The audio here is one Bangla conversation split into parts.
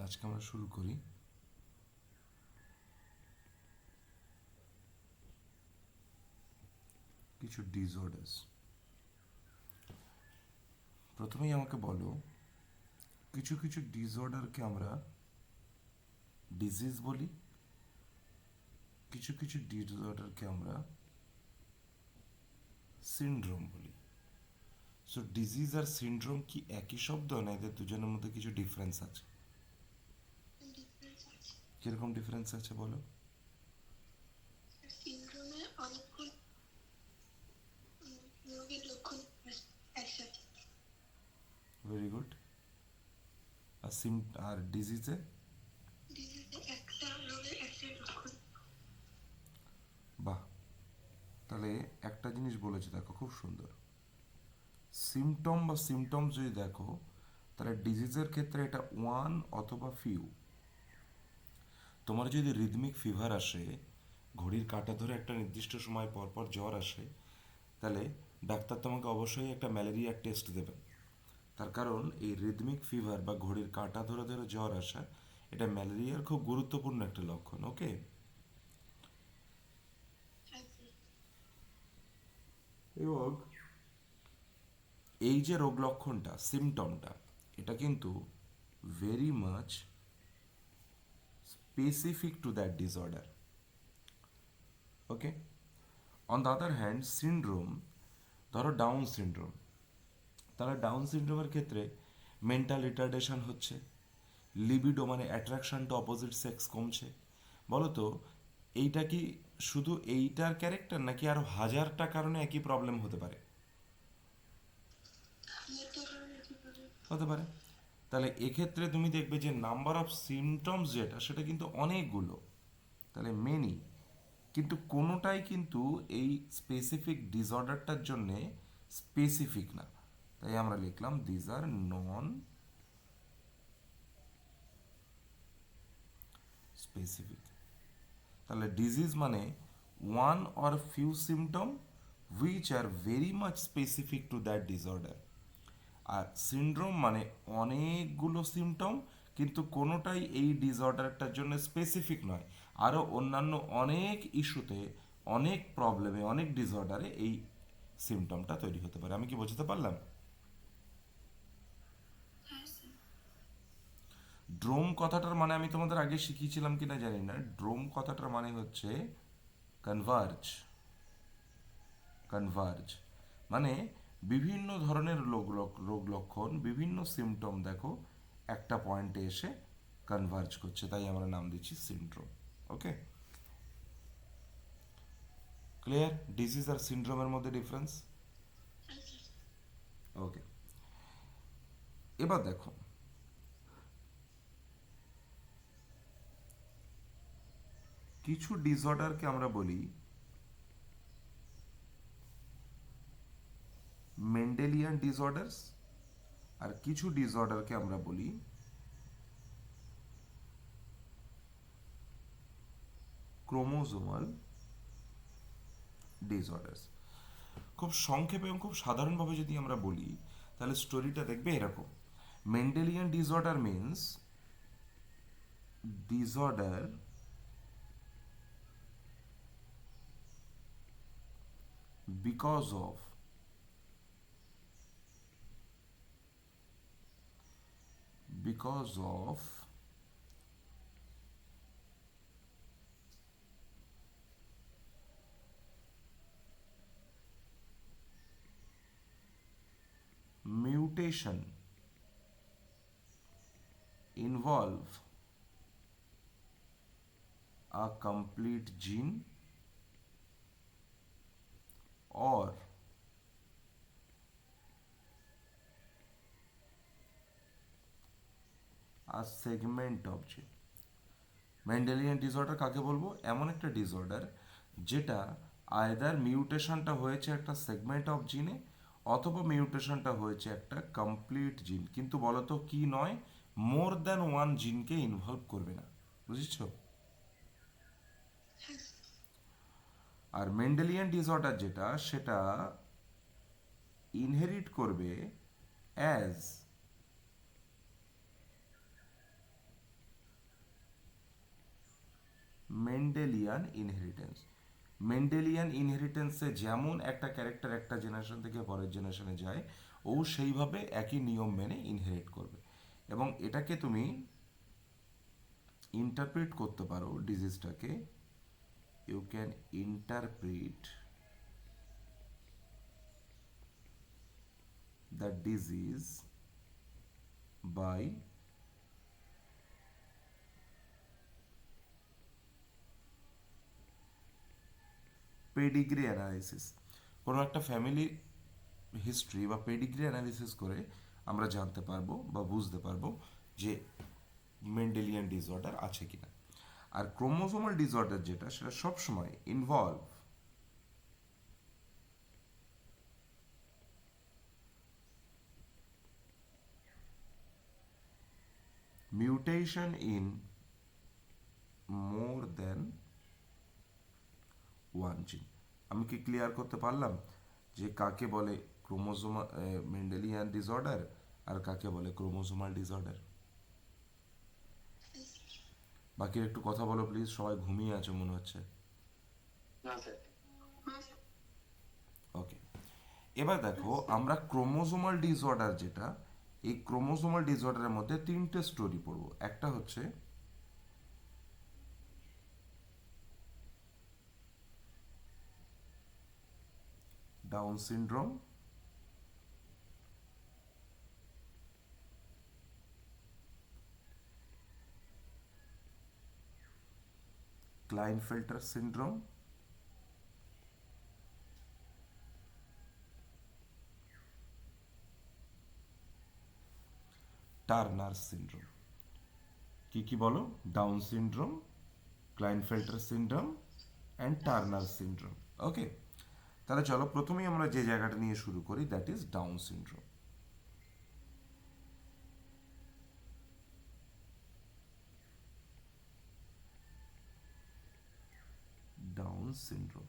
আজকে আমরা শুরু করি। কিছু ডিসঅর্ডার্স। প্রথমেই আমাকে বলো, কিছু কিছু ডিসঅর্ডারকে আমরা ডিজিজ বলি, কিছু কিছু ডিসঅর্ডারকে আমরা সিনড্রোম বলি। সো ডিজিজ আর সিনড্রোম কি একই শব্দ, না এদের দুজনের মধ্যে কিছু ডিফারেন্স আছে? কিরকম ডিফারেন্স আছে বলো? সিনড্রোমে অনেকগুলো রোগের লক্ষণ একসাথে। Very good. আর ডিজিজে ডিজিজে একটা রোগের একটা লক্ষণ। বাহ, তাহলে একটা জিনিস বলেছে দেখো, খুব সুন্দর। সিমটম বা সিমটমস যদি দেখো, তাহলে ডিজিজের ক্ষেত্রে এটা ওয়ান অথবা ফিউ। তোমার যদি রিদমিক ফিভার আসে, ঘড়ির কাঁটা ধরে একটা নির্দিষ্ট সময় পর পর জ্বর আসে, তাহলে ডাক্তার তোমাকে অবশ্যই একটা ম্যালেরিয়ার টেস্ট দেবেন। তার কারণ এই রিদমিক ফিভার বা ঘড়ির কাঁটা ধরে ধরে জ্বর আসা, এটা ম্যালেরিয়ার খুব গুরুত্বপূর্ণ একটা লক্ষণ। ওকে, এবং এই যে রোগ লক্ষণটা, সিমটমটা, এটা কিন্তু very much specific to that disorder. Okay, on the other hand syndrome, ধরো ডাউন সিনড্রোম, তাহলে ডাউন সিনড্রোমের ক্ষেত্রে মেন্টাল রিটার্ডেশন হচ্ছে, লিবিডো মানে অ্যাট্রাকশন টু অপোজিট সেক্স কমছে। বলো তো, এইটা কি শুধু এইটার ক্যারেক্টার, নাকি আরো হাজারটা কারণে একই প্রবলেম হতে পারে? হতে পারে। তাহলে এক্ষেত্রে তুমি দেখবে যে নাম্বার অফ সিমটমস যেটা, সেটা কিন্তু অনেকগুলো, তাহলে মেনি, কিন্তু কোনোটাই কিন্তু এই স্পেসিফিক ডিসঅর্ডারটার জন্যে স্পেসিফিক না। তাই আমরা লিখলাম দিজ আর নন স্পেসিফিক। তাহলে ডিজিজ মানে one or few symptom which are very much specific to that disorder. আর সিনড্রোম মানে অনেকগুলো সিমটম, কিন্তু কোনোটাই এই ডিসঅর্ডারটার জন্য স্পেসিফিক নয়। আরও অন্যান্য অনেক ইস্যুতে, অনেক প্রবলেমে, অনেক ডিসঅর্ডারে এই সিমটমটা তৈরি হতে পারে। আমি কি বোঝাতে পারলাম? ড্রোম কথাটার মানে আমি তোমাদের আগে শিখিয়েছিলাম কিনা জানি না। ড্রোম কথাটার মানে হচ্ছে কনভার্জ। কনভার্জ মানে বিভিন্ন ধরনের রোগ লক্ষণ, বিভিন্ন সিমটম দেখো একটা পয়েন্টে এসে কনভার্জ করছে, তাই আমরা নাম দিচ্ছি সিনড্রোম। ওকে, ক্লিয়ার ডিজিজ আর সিনড্রোমের মধ্যে ডিফারেন্স? ওকে, এবার দেখো, কিছু ডিসঅর্ডারকে আমরা বলি মেন্ডেলিয়ান ডিসঅর্ডারস, আর কিছু ডিসঅর্ডারকে আমরা বলি ক্রোমোজোমাল ডিসঅর্ডারস। খুব সংক্ষেপে এবং খুব সাধারণভাবে যদি আমরা বলি, তাহলে স্টোরিটা দেখবে এরকম। Mendelian disorder means disorder because of mutation involve a complete gene or a segment of gene. Mendelian disorder কাকে বলবো? এমন একটা ডিসঅর্ডার যেটা আয়দার মিউটেশনটা হয়েছে একটা সেগমেন্ট অফ জিনে, অথবা মিউটেশনটা হয়েছে একটা কমপ্লিট জিন, কিন্তু বলতো কি নয়, মোর দ্যান ওয়ান জিনকে ইনভলভ করবে না। বুঝেছ? আর মেন্ডেলিয়ান ডিসঅর্ডার যেটা, সেটা ইনহেরিট করবে অ্যাজ মেন্ডেলিয়ান ইনহেরিটেন্স। মেন্ডেলিয়ান ইনহেরিটেন্সে যেমন একটা ক্যারেক্টার একটা জেনারেশন থেকে পরের জেনারেশনে যায়, ও সেইভাবে একই নিয়ম মেনে ইনহেরিট করবে। এবং এটাকে তুমি ইন্টারপ্রিট করতে পারো ডিজিজটাকে, you can interpret the disease by pedigree analysis. কোনো একটা ফ্যামিলির হিস্ট্রি বা পেডিগ্রি অ্যানালিসিস করে আমরা জানতে পারবো বা বুঝতে পারবো যে মেন্ডেলিয়ান ডিসঅর্ডার আছে কিনা। আর ক্রোমোসোমাল ডিসঅর্ডার যেটা, সেটা সবসময় involve mutation in more than one gene. আমি কি ক্লিয়ার করতে পারলাম যে কাকে বলে ক্রোমোসোমাল মেন্ডেলিয়ান ডিসঅর্ডার আর কাকে বলে ক্রোমোসোমাল ডিসঅর্ডার? বাকি একটু কথা বলো প্লিজ, সবাই ঘুমিয়ে আছে মনে হচ্ছে। না স্যার। ওকে, এবার দেখো আমরা ক্রোমোসোমাল ডিসঅর্ডার যেটা, এই ক্রোমোসোমাল ডিসঅর্ডারের মধ্যে তিনটে স্টোরি পড়বো। একটা হচ্ছে Down syndrome, Klinefelter syndrome, Turner syndrome. কি কি বলো? Down syndrome, Klinefelter syndrome and Turner syndrome. Okay, তাহলে চলো প্রথমেই আমরা যে জায়গাটা নিয়ে শুরু করি, that is Down syndrome. Down syndrome.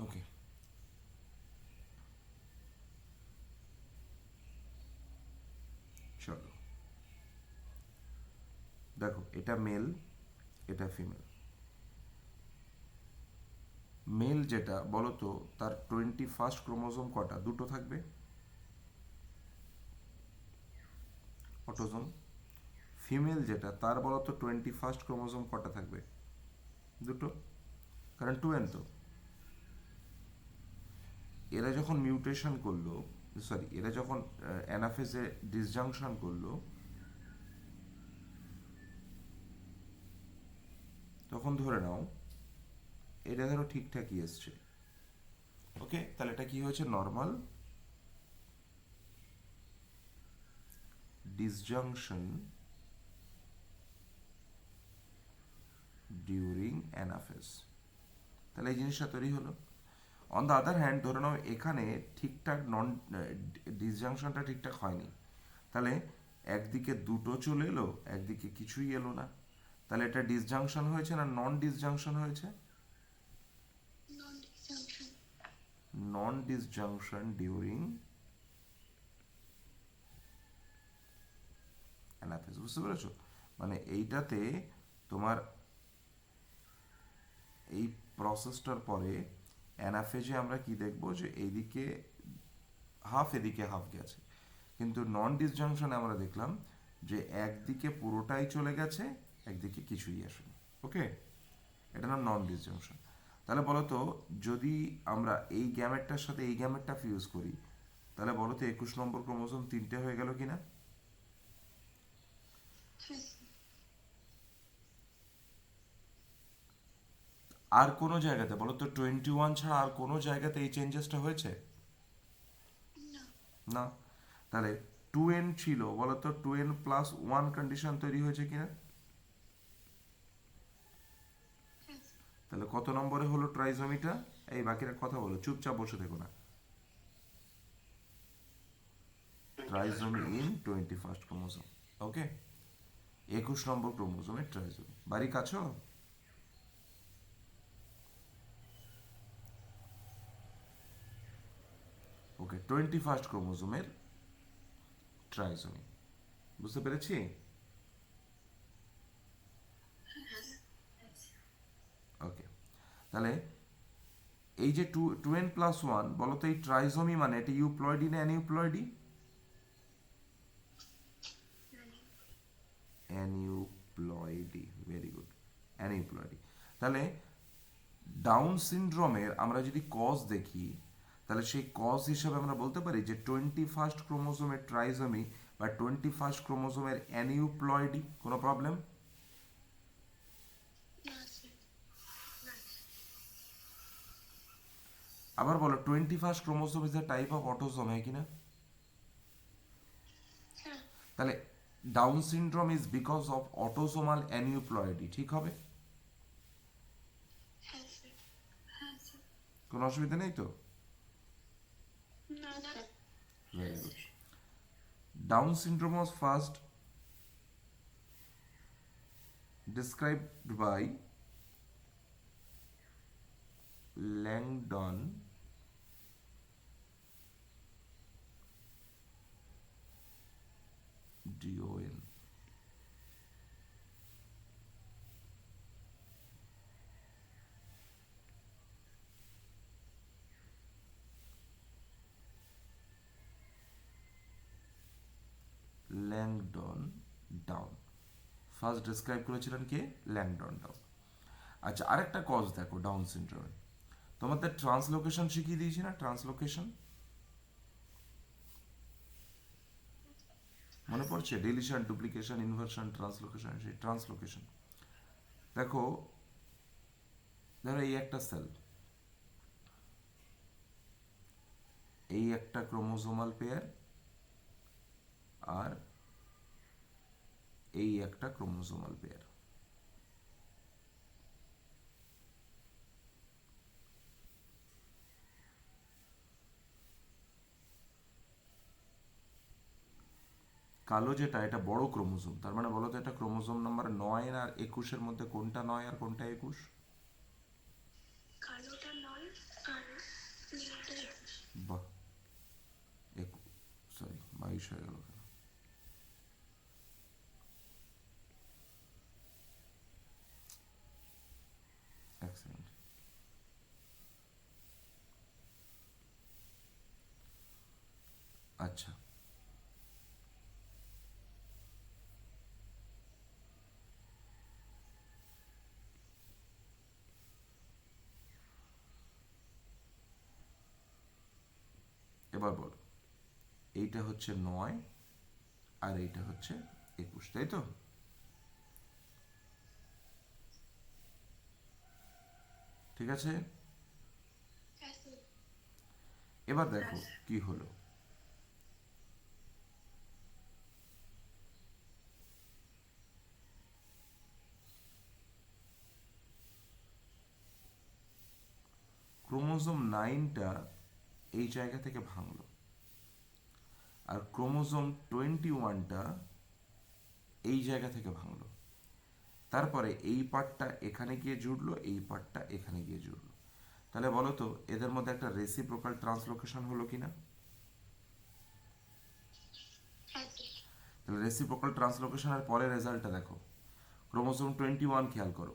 Okay, চলো দেখো, এটা মেল, এটা ফিমেল। মেল যেটা বলো তো, তার 21st ক্রোমোসোম কটা? দুটো থাকবে, অটোজোম। ফিমেল যেটা, তার বলো তো 21st ক্রোমোসোম কটা থাকবে? দুটো, কারণ 2n তো। এরা যখন মিউটেশন করলো, সরি, এরা যখন অ্যানাফেজে ডিসজাংশন করলো, তখন ধরে নাও এটা ধরো ঠিকঠাকই এসছে। ওকে, তাহলে এটা কি হয়েছে? Normal disjunction during anaphase. তাহলে এই জিনিসটা তৈরি হলো। অন দ্য আদার হ্যান্ড ধরে নাও এখানে ঠিকঠাক ডিসজাংশনটা ঠিকঠাক হয়নি, তাহলে একদিকে দুটো চলে এলো, একদিকে কিছুই এলো না। তাহলে এটা ডিসজাংশন হয়েছে না নন ডিসজাংশন হয়েছে? Non-disjunction. নন ডিসজাংশন ডিউরিং অ্যানাফেজ। বুঝতে পেরেছো? মানে এইটাতে তোমার এই প্রসেসটার পরে অ্যানাফেজে আমরা কি দেখবো, যে এইদিকে হাফ এদিকে হাফ গেছে। কিন্তু নন ডিসজাংশনে আমরা দেখলাম যে একদিকে পুরোটাই চলে গেছে, একদিকে কিছুই আসেনি। ওকে, এটা না নন ডিসজাংশন। তাহলে বলো তো, যদি আমরা এই গ্যামেটটার সাথে এই গ্যামেটটা ফিউজ করি, তাহলে বলো তো 21 নম্বর ক্রোমোসোম তিনটে হয়ে গেল কিনা? Yes. আর কোনো জায়গাতে বলো তো 21 ছাড়া আর কোনো জায়গাতে এই চেঞ্জেসটা হয়েছে? No. না। তাহলে 2n ছিল, বলো তো 2n প্লাস 1 কন্ডিশন তৈরি হয়েছে কিনা? Yes. তাহলে কত নম্বরে হলো ট্রাইজোমিটা? এই বাকিরা কথা বলো, চুপচাপ বসে থেকো না। Trisomy in 21st chromosome. Okay, 21 number ক্রোমোজোমের ট্রাইজোমি। বাড়ি কাছো? ওকে, 21 ক্রোমোজোমের ট্রাইজোমি। বুঝতে পেরেছি? ওকে, তাহলে এই যে 2n+1, বলো তো এই ট্রাইজোমি মানে এটা ইউপ্লয়েডি না অ্যানিউপ্লয়েডি? অ্যানিউপ্লয়েডি, ভেরি গুড, অ্যানিউপ্লয়েডি। তাহলে ডাউন সিনড্রোমের আমরা যদি কজ দেখি, তাহলে সেই কজ হিসাবে আমরা বলতে পারি যে 21 ক্রোমোজোমের ট্রাইজোমি বা 21 ক্রোমোজোমের অ্যানিউপ্লয়েডি। কোনো প্রবলেম? না স্যার, না। আবার বলো, 21 chromosome is the type of autosome, হ্যাঁ কিনা? হ্যাঁ, তাহলে down syndrome is because of autosomal অ্যানিউপ্লয়েডি, ঠিক হবে? হ্যাঁ স্যার, হ্যাঁ স্যার। কোনো অসুবিধা নেই তো? না sir. Very good. Down syndrome was first described by Langdon Don. Langdon down first describe করেছিলেন কে? Langdon down. আচ্ছা, আরেকটা কজ দেখো ডাউন সিনড্রোমে। তোমাদের ট্রান্সলোকেশন শিখিয়ে দিয়েছি না? ট্রান্সলোকেশন মনে পড়ছে? Deletion, duplication, inversion, translocation. সেই ট্রান্সলোকেশন দেখো, ধরো এই একটা সেল, এই একটা ক্রোমোজোমাল পেয়ার, আর এই একটা ক্রোমোজোমাল পেয়ার। কালো যেটা, এটা বড় ক্রোমোজোম, তার মানে বলো তো এটা ক্রোমোজোম নাম্বার 9 আর 21 মধ্যে কোনটা 9 আর কোনটা 21? কালোটা 9 আর নীলটা 21। বাহ, সরি 22 হয়ে গেল কেন? এক সেকেন্ড। আচ্ছা, এবার বলো, এইটা হচ্ছে 9 আর এইটা হচ্ছে 21, তাই তো? ঠিক আছে, হ্যাঁ স্যার। এবার দেখো কি হলো। ক্রোমোজোম 9টা এই জায়গা থেকে ভাঙলো, আর ক্রোমোজোম 21টা এই জায়গা থেকে ভাঙলো। তারপরে এই পার্টটা এখানে গিয়ে জুড়লো, এই পার্টটা এখানে গিয়ে জুড়লো। তাহলে বলো তো এদের মধ্যে একটা রেসিপ্রোকাল ট্রান্সলোকেশন হলো কিনা? হ্যাঁ স্যার। তাহলে রেসিপ্রোকাল ট্রান্সলোকেশনের পরে রেজাল্টটা দেখো। ক্রোমোজোম 21 খেয়াল করো,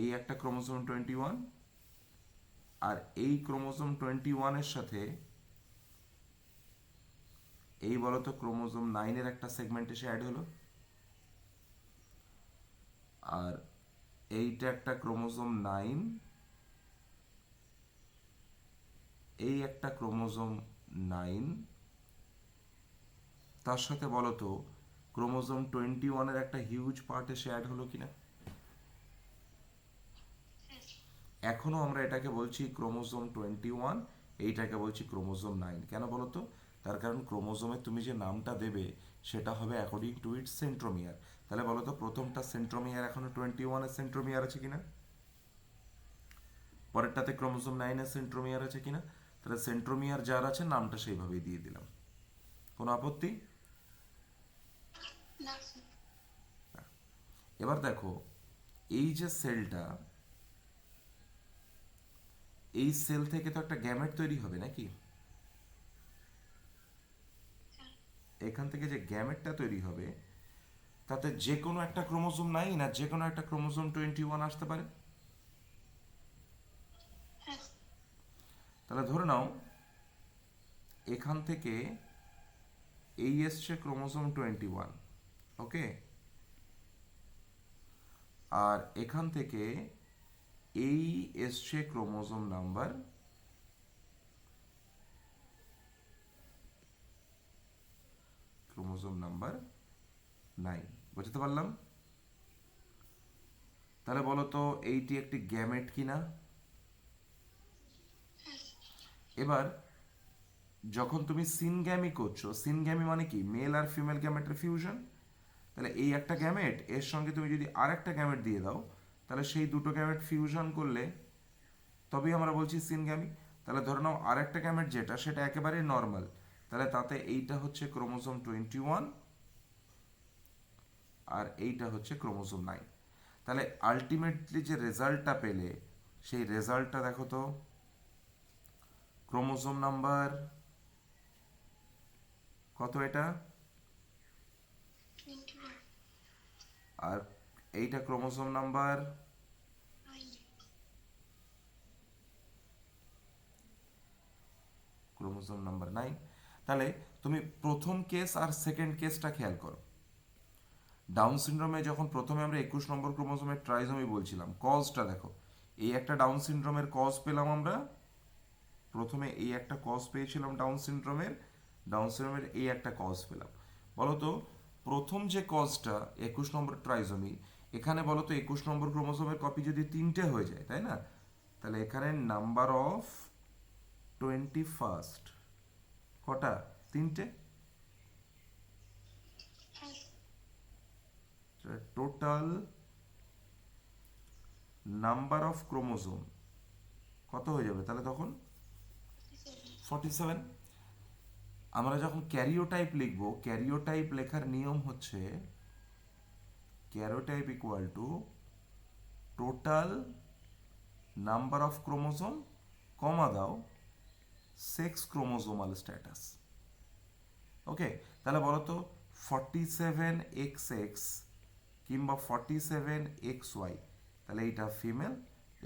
এই একটা ক্রোমোজোম 21, আর এই ক্রোমোজোম 21-এর সাথে এই বলতো ক্রোমোজোম 9-এর একটা সেগমেন্ট এসে অ্যাড হলো, আর এইটা একটা ক্রোমোজোম 9, এই একটা ক্রোমোজোম 9, তার সাথে বলতো ক্রোমোজোম 21-এর একটা হিউজ পার্ট এসে অ্যাড হলো কিনা? হ্যাঁ স্যার। এখনো আমরা এটাকে বলছি ক্রোমোজোম 21, এইটাকে বলছি ক্রোমোজোম 9। কেন বলো তো? তার কারণ ক্রোমোজোমে তুমি যে নামটা দেবে সেটা হবে অ্যাকর্ডিং টু ইটস সেন্ট্রোমিয়ার। তাহলে বলো তো প্রথমটা সেন্ট্রোমিয়ার এখনো 21-এর সেন্ট্রোমিয়ার আছে কিনা? পরেরটাতে ক্রোমোজোম 9-এর সেন্ট্রোমিয়ার আছে কিনা? তাহলে সেন্ট্রোমিয়ার যার আছে নামটা সেইভাবেই দিয়ে দিলাম। কোনো আপত্তি? না স্যার। এবার দেখো, এই যে সেলটা, এই সেল থেকে তো একটা গ্যামেট তৈরি হবে নাকি? এখান থেকে যে গ্যামেটটা তৈরি হবে তাতে যে কোনো একটা ক্রোমোজোম নাই, না যে কোনো একটা ক্রোমোজোম 21 আসতে পারে? হ্যাঁ তাহলে ধরে নাও এখান থেকে এই এসছে ক্রোমোজোম 21, ওকে, আর এখান থেকে এই এসছে ক্রোমোজোম নাম্বার 9। বুঝতে পারলাম? তাহলে বলো তো এইটি একটি গ্যামেট কিনা? এবার যখন তুমি সিনগ্যামি করছো, সিনগ্যামি মানে কি, মেল আর ফিমেল গ্যামেটের ফিউশন। তাহলে এই একটা গ্যামেট এর সঙ্গে তুমি যদি আর একটা গ্যামেট দিয়ে দাও, তাহলে সেই দুটো গ্যামেট ফিউশন করলে তবেই আমরা বলছি সিনগ্যামি। তাহলে ধরে নাও আর একটা গ্যামেট যেটা, সেটা একেবারে নর্মাল, তাহলে তাতে এইটা হচ্ছে ক্রোমোজোম 21 আর এইটা হচ্ছে ক্রোমোজোম 9। তাহলে আলটিমেটলি যে রেজাল্টটা পেলে, সেই রেজাল্টটা দেখো তো, ক্রোমোজোম নাম্বার কত এটা, 21 আর এইটা ক্রোমোজোম নাম্বার 9 ক্রোমোজোম নাম্বার 9। তাহলে তুমি প্রথম কেস আর সেকেন্ড কেসটা খেয়াল করো। ডাউন সিনড্রোমে যখন প্রথমে আমরা 21 নম্বর ক্রোমোজোমের ট্রাইজোমি বলছিলাম, কজটা দেখো, এই একটা ডাউন সিনড্রোমের কজ পেলাম আমরা, প্রথমে এই একটা কজ পেয়েছিলাম ডাউন সিনড্রোমের, এই একটা কজ পেলাম। বলো তো প্রথম যে কজটা 21 নম্বর ট্রাইজোমি, এখানে বলো তো 21 নম্বর ক্রোমোজোমের কপি যদি 3টে হয়ে যায়, তাই না, তাহলে এখানে নাম্বার অফ 21 কটা, 3টে। হ্যাঁ টোটাল নাম্বার অফ ক্রোমোজোম কত হয়ে যাবে তাহলে তখন? 47। আমরা যখন ক্যারিওটাইপ লিখব, ক্যারিওটাইপ লেখার নিয়ম হচ্ছে karyotype equal to total number of chromosome comma দাও সেক্স ক্রোমোজোমাল স্ট্যাটাস। ওকে, তাহলে বলো তো 47XX কিংবা 47XY, তাহলে এইটা ফিমেল,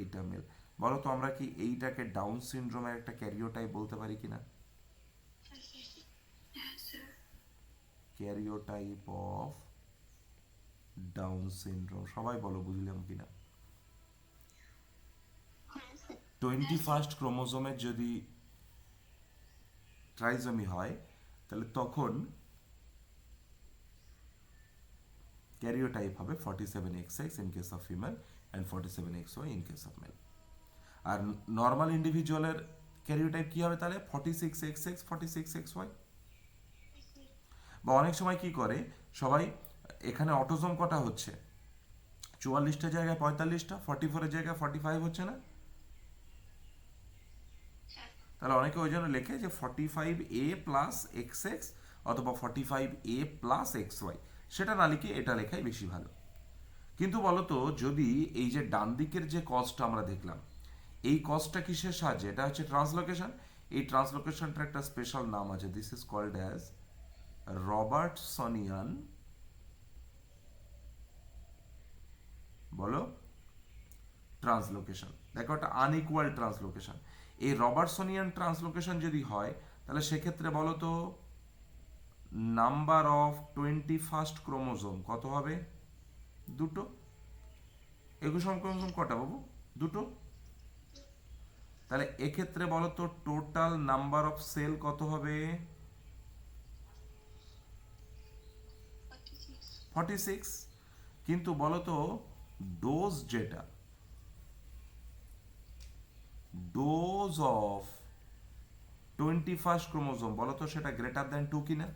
এইটা মেল। বলো তো আমরা কি এইটাকে ডাউন সিনড্রোমের একটা ক্যারিওটাইপ বলতে পারি কিনা? Sir. Karyotype of down syndrome, সবাই বলো বুঝলাম কিনা? হ্যাঁ স্যার। 21 ক্রোমোজোমের যদি ট্রাইজোমি হয়, তাহলে তখন ক্যারিওটাইপ হবে 47XX in case of female and 47XY in case of male. আর নর্মাল ইন্ডিভিজুয়ালের ক্যারিওটাইপ কি হবে তাহলে? 46XX 46XY। বা অনেক সময় কি করে সবাই, এখানে অটোজোম কটা হচ্ছে, 44টা জায়গায় 45টা, 44-এর জায়গায় 45 হচ্ছে না? তাহলে অনেকে ওই জন্য লেখে যে 45A প্লাস XX অথবা 45A প্লাস XY, সেটা না লিখে এটা লেখাই বেশি ভালো। কিন্তু বলতো যদি এই যে ডান দিকের যে কজটা আমরা দেখলাম, এই কজটা কিসের সাহায্যে? এটা হচ্ছে ট্রান্সলোকেশন। এই ট্রান্সলোকেশনটার একটা স্পেশাল নাম আছে, দিস ইজ কল্ড অ্যাজ রবার্টসনিয়ান, বলো, ট্রান্সলোকেশন। দেখো একটা আনইকুয়াল ট্রান্সলোকেশন। এই রবার্টসনিয়ান ট্রান্সলোকেশন যদি হয়, তাহলে সেক্ষেত্রে বলো তো নাম্বার অফ 21 ক্রোমোজোম কত হবে? দুটো। 21 ক্রোমোজোম কটা বাবু? দুটো। তাহলে এক্ষেত্রে বলো তো টোটাল নাম্বার অফ সেল কত হবে? 46। কিন্তু বলো তো ডোজ যেটা, ডোজ অফ 21 ক্রোমোজোম বলো তো সেটা গ্রেটার দ্যান 2 কিনা?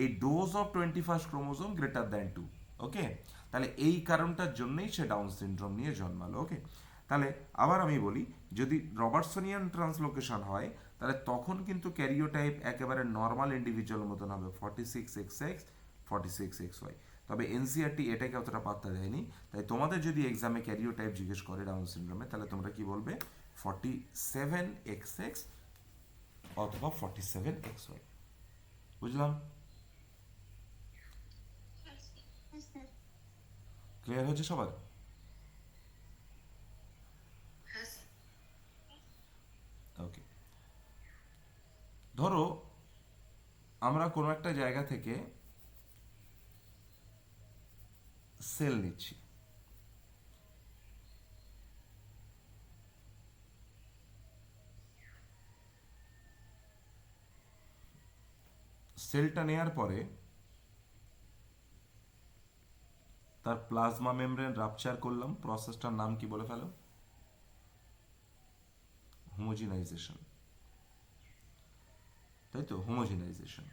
এই dose of 21 chromosome greater than 2। ওকে, তাহলে এই কারণটার জন্যই সে ডাউন সিনড্রোম নিয়ে জন্মালো। ওকে, তাহলে আবার আমি বলি, যদি রবার্টসনিয়ান ট্রান্সলোকেশন হয় তাহলে তখন কিন্তু ক্যারিওটাইপ একেবারে নর্মাল ইন্ডিভিজুয়াল মতন হবে 46XX 46XY। তবে এনসিআরটি এটাকে অতটা পাত্তা দেয়নি, তাই তোমাদের যদি এক্সামে ক্যারিওটাইপ জিজ্ঞেস করে ডাউন সিনড্রোমে তাহলে তোমরা কি বলবে 47XX অথবা 47XY। বুঝলাম? ক্লিয়ার হয়েছে সবার? হ্যাঁ স্যার। ওকে, ধরো আমরা কোনো একটা জায়গা থেকে সেল নিচ্ছি, সেলটা নেয়ার পরে তার প্লাজমা মেমব্রেন রাপচার করলাম, প্রসেসটার নাম কি বলে ফেলো? হোমোজিনাইজেশন, তাই তো? হোমোজিনাইজেশন।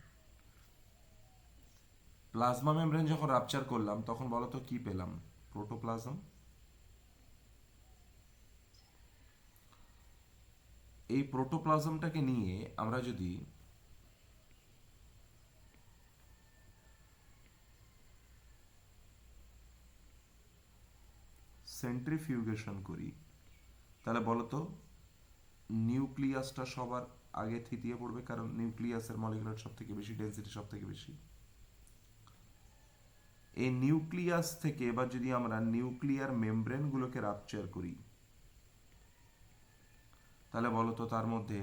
প্লাজমা মেমব্রেন যখন রাপচার করলাম তখন বলো তো কি পেলাম? প্রোটোপ্লাজম। এই প্রোটোপ্লাজমটাকে নিয়ে আমরা যদি সেন্ট্রিফিউগেশন করি তাহলে বলো তো নিউক্লিয়াসটা সবার আগে থিতিয়ে পড়বে, কারণ নিউক্লিয়াসের মলিকুলার সব থেকে বেশি, ডেন্সিটি সব থেকে বেশি। এই নিউক্লিয়াস থেকে এবার যদি আমরা নিউক্লিয়ার মেমব্রেনগুলোকে রাপচার করি তাহলে বলো তো তার মধ্যে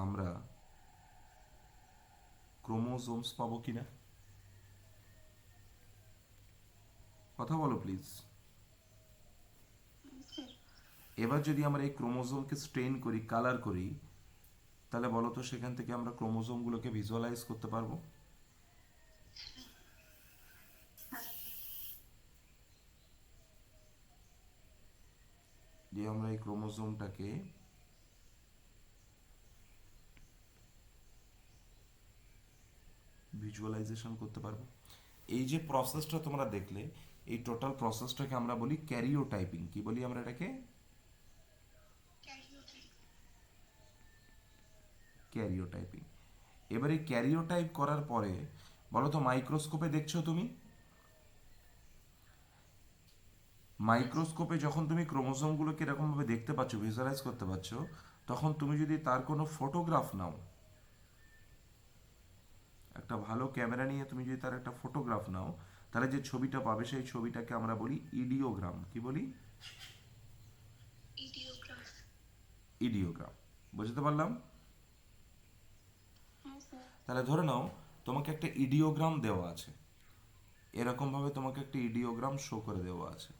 আমরা ক্রোমোজোমস পাবো কিনা? কথা বলো প্লিজ। এবার যদি আমরা এই ক্রোমোজোমকে স্টেইন করি, কালার করি, তাহলে বলো তো সেখান থেকে আমরা ক্রোমোজোমগুলোকে ভিজুয়ালাইজ করতে পারবো? দিয়ে আমরা এই ক্রোমোজোমটাকে ভিজুয়ালাইজেশন করতে পারবো। এই যে প্রসেসটা তোমরা দেখলে, এই টোটাল প্রসেসটাকে আমরা বলি ক্যারিওটাইপিং। কি বলি আমরা এটাকে? ক্যারিওটাইপিং। এবার এই ক্যারিওটাইপ করার পরে বলো তো মাইক্রোস্কোপে দেখছো তুমি, মাইক্রোস্কোপে যখন তুমি ক্রোমোজোমগুলোকে এরকমভাবে দেখতে পাচ্ছ, ভিজুয়ালাইজ করতে পারছো, তখন তুমি যদি তার কোনো ফটোগ্রাফ নাও, একটা ভালো ক্যামেরা নিয়ে তুমি যদি তার একটা ফটোগ্রাফ নাও, তাহলে যে ছবিটা পাবে সেই ছবিটাকে আমরা বলি ইডিওগ্রাম। কি বলি? ইডিওগ্রাম। ইডিওগ্রাম। বুঝতে পারলাম? হ্যাঁ স্যার। তাহলে ধরে নাও তোমাকে একটা ইডিওগ্রাম দেওয়া আছে, এরকমভাবে তোমাকে একটা ইডিওগ্রাম শো করে দেওয়া আছে।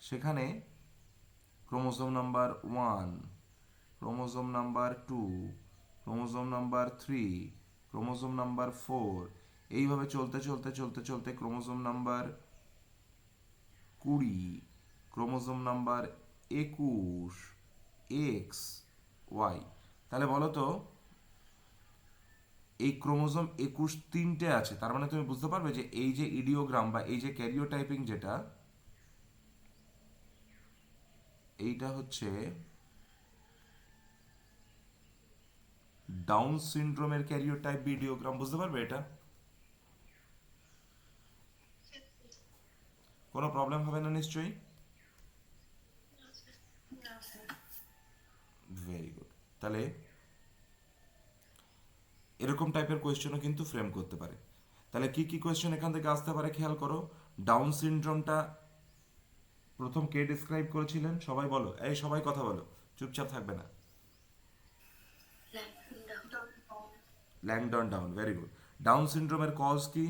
সেখানে chromosome number 1, chromosome number 2, chromosome number 3, chromosome number 4, এইভাবে চলতে চলতে চলতে চলতে chromosome number 20, chromosome number 21, X, Y. তাহলে বলো তো এই ক্রোমোজোম 21 তিনটে আছে, তার মানে তুমি বুঝতে পারবে যে এই যে ইডিওগ্রাম বা এই যে ক্যারিওটাইপিং যেটা, এইটা হচ্ছে ডাউন সিনড্রোমের ক্যারিওটাইপ ভিডিওগ্রাম। বুঝতে পারবে এটা? কোনো প্রবলেম হবে না নিশ্চয়ই? না স্যার। Very good. তাহলে এরকম টাইপের কোয়েশ্চেনও কিন্তু ফ্রেম করতে পারে। তাহলে কি কি কোয়েশ্চেন এখান থেকে আসতে পারে খেয়াল করো। ডাউন সিনড্রোমটা প্রথম কে ডিসক্রাইব করেছিলেন? সবাই বলো, এই সবাই কথা বলো, চুপচাপ থাকবে না। Langdon Down, very good. Down সিনড্রোমের কজ কি?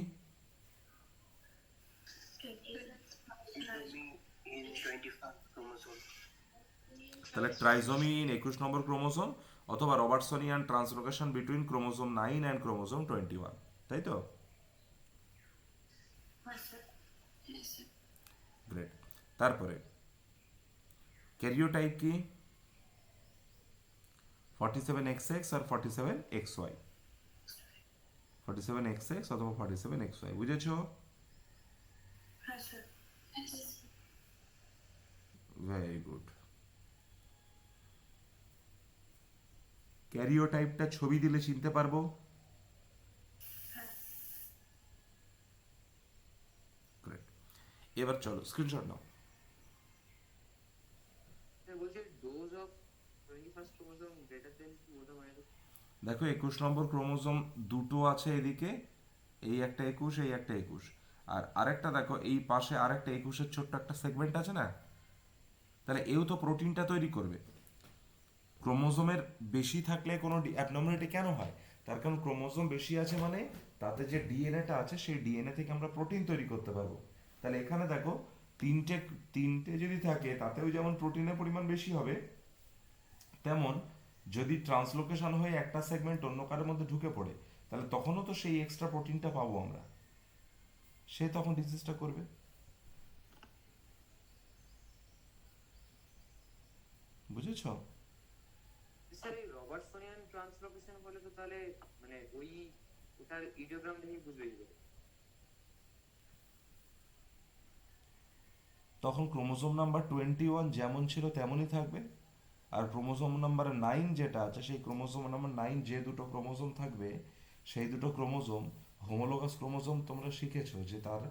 in 25 chromosome. তাহলে ট্রাইজোমি ইন 21 নম্বর ক্রোমোজোম, অথবা Robertsonian translocation between chromosome 9 and chromosome 21, তাই তো? গ্রেট। তারপরে ক্যারিওটাইপ কি? 47XX আর 47XY, 47XX অথবা 47XY। বুঝেছো? Very good. ক্যারিওটাইপটা ছবি দিলে চিনতে পারবো? গ্রেট। এবার চলো স্ক্রিনশট নাও। বলছে dose of 21st chromosome greater than both the minus দেখো 21 নম্বর ক্রোমোজোম দুটো আছে এদিকে, এই একটা 21, এই একটা 21, আর আরেকটা দেখো এই পাশে আরেকটা 21-এর ছোট্ট একটা সেগমেন্ট আছে না, তাহলে এও তো প্রোটিনটা তৈরি করবে। ক্রোমোজোমের বেশি থাকলে কোনো অ্যাবনর্মালিটি কেন হয়? তার কারণ ক্রোমোজোম বেশি আছে মানে তাতে যে ডিএনএটা আছে সেই ডিএনএ থেকে আমরা প্রোটিন তৈরি করতে পারবো। তাহলে এখানে দেখো তিনটে তিনটে যদি থাকে তাতেও যেমন প্রোটিনের পরিমাণ বেশি হবে, তেমন যদি ট্রান্সলোকেশন হয়ে একটা সেগমেন্ট অন্য কারোর মধ্যে ঢুকে পড়ে তাহলে তখনও তো সেই এক্সট্রা প্রোটিনটা পাবো আমরা, সে তখন ডিজিজটা করবে। বুঝেছো? স্যার এই রবার্টসনিয়ান ট্রান্সলোকেশন বলে তো তাহলে মানে ওই ওটার ইডিওগ্রাম দেখেই বুঝবে কি করে? তখন ক্রোমোজোম নাম্বার 21 যেমন ছিল তেমনই থাকবে, আর ক্রোমোজোম নাম্বার 9 যেটা আছে সেই ক্রোমোজোম নাম্বার 9 যে দুটো ক্রোমোজোম থাকবে সেই দুটো ক্রোমোজোম হোমোলোগাস ক্রোমোজোম, তোমরা শিখেছো যে তার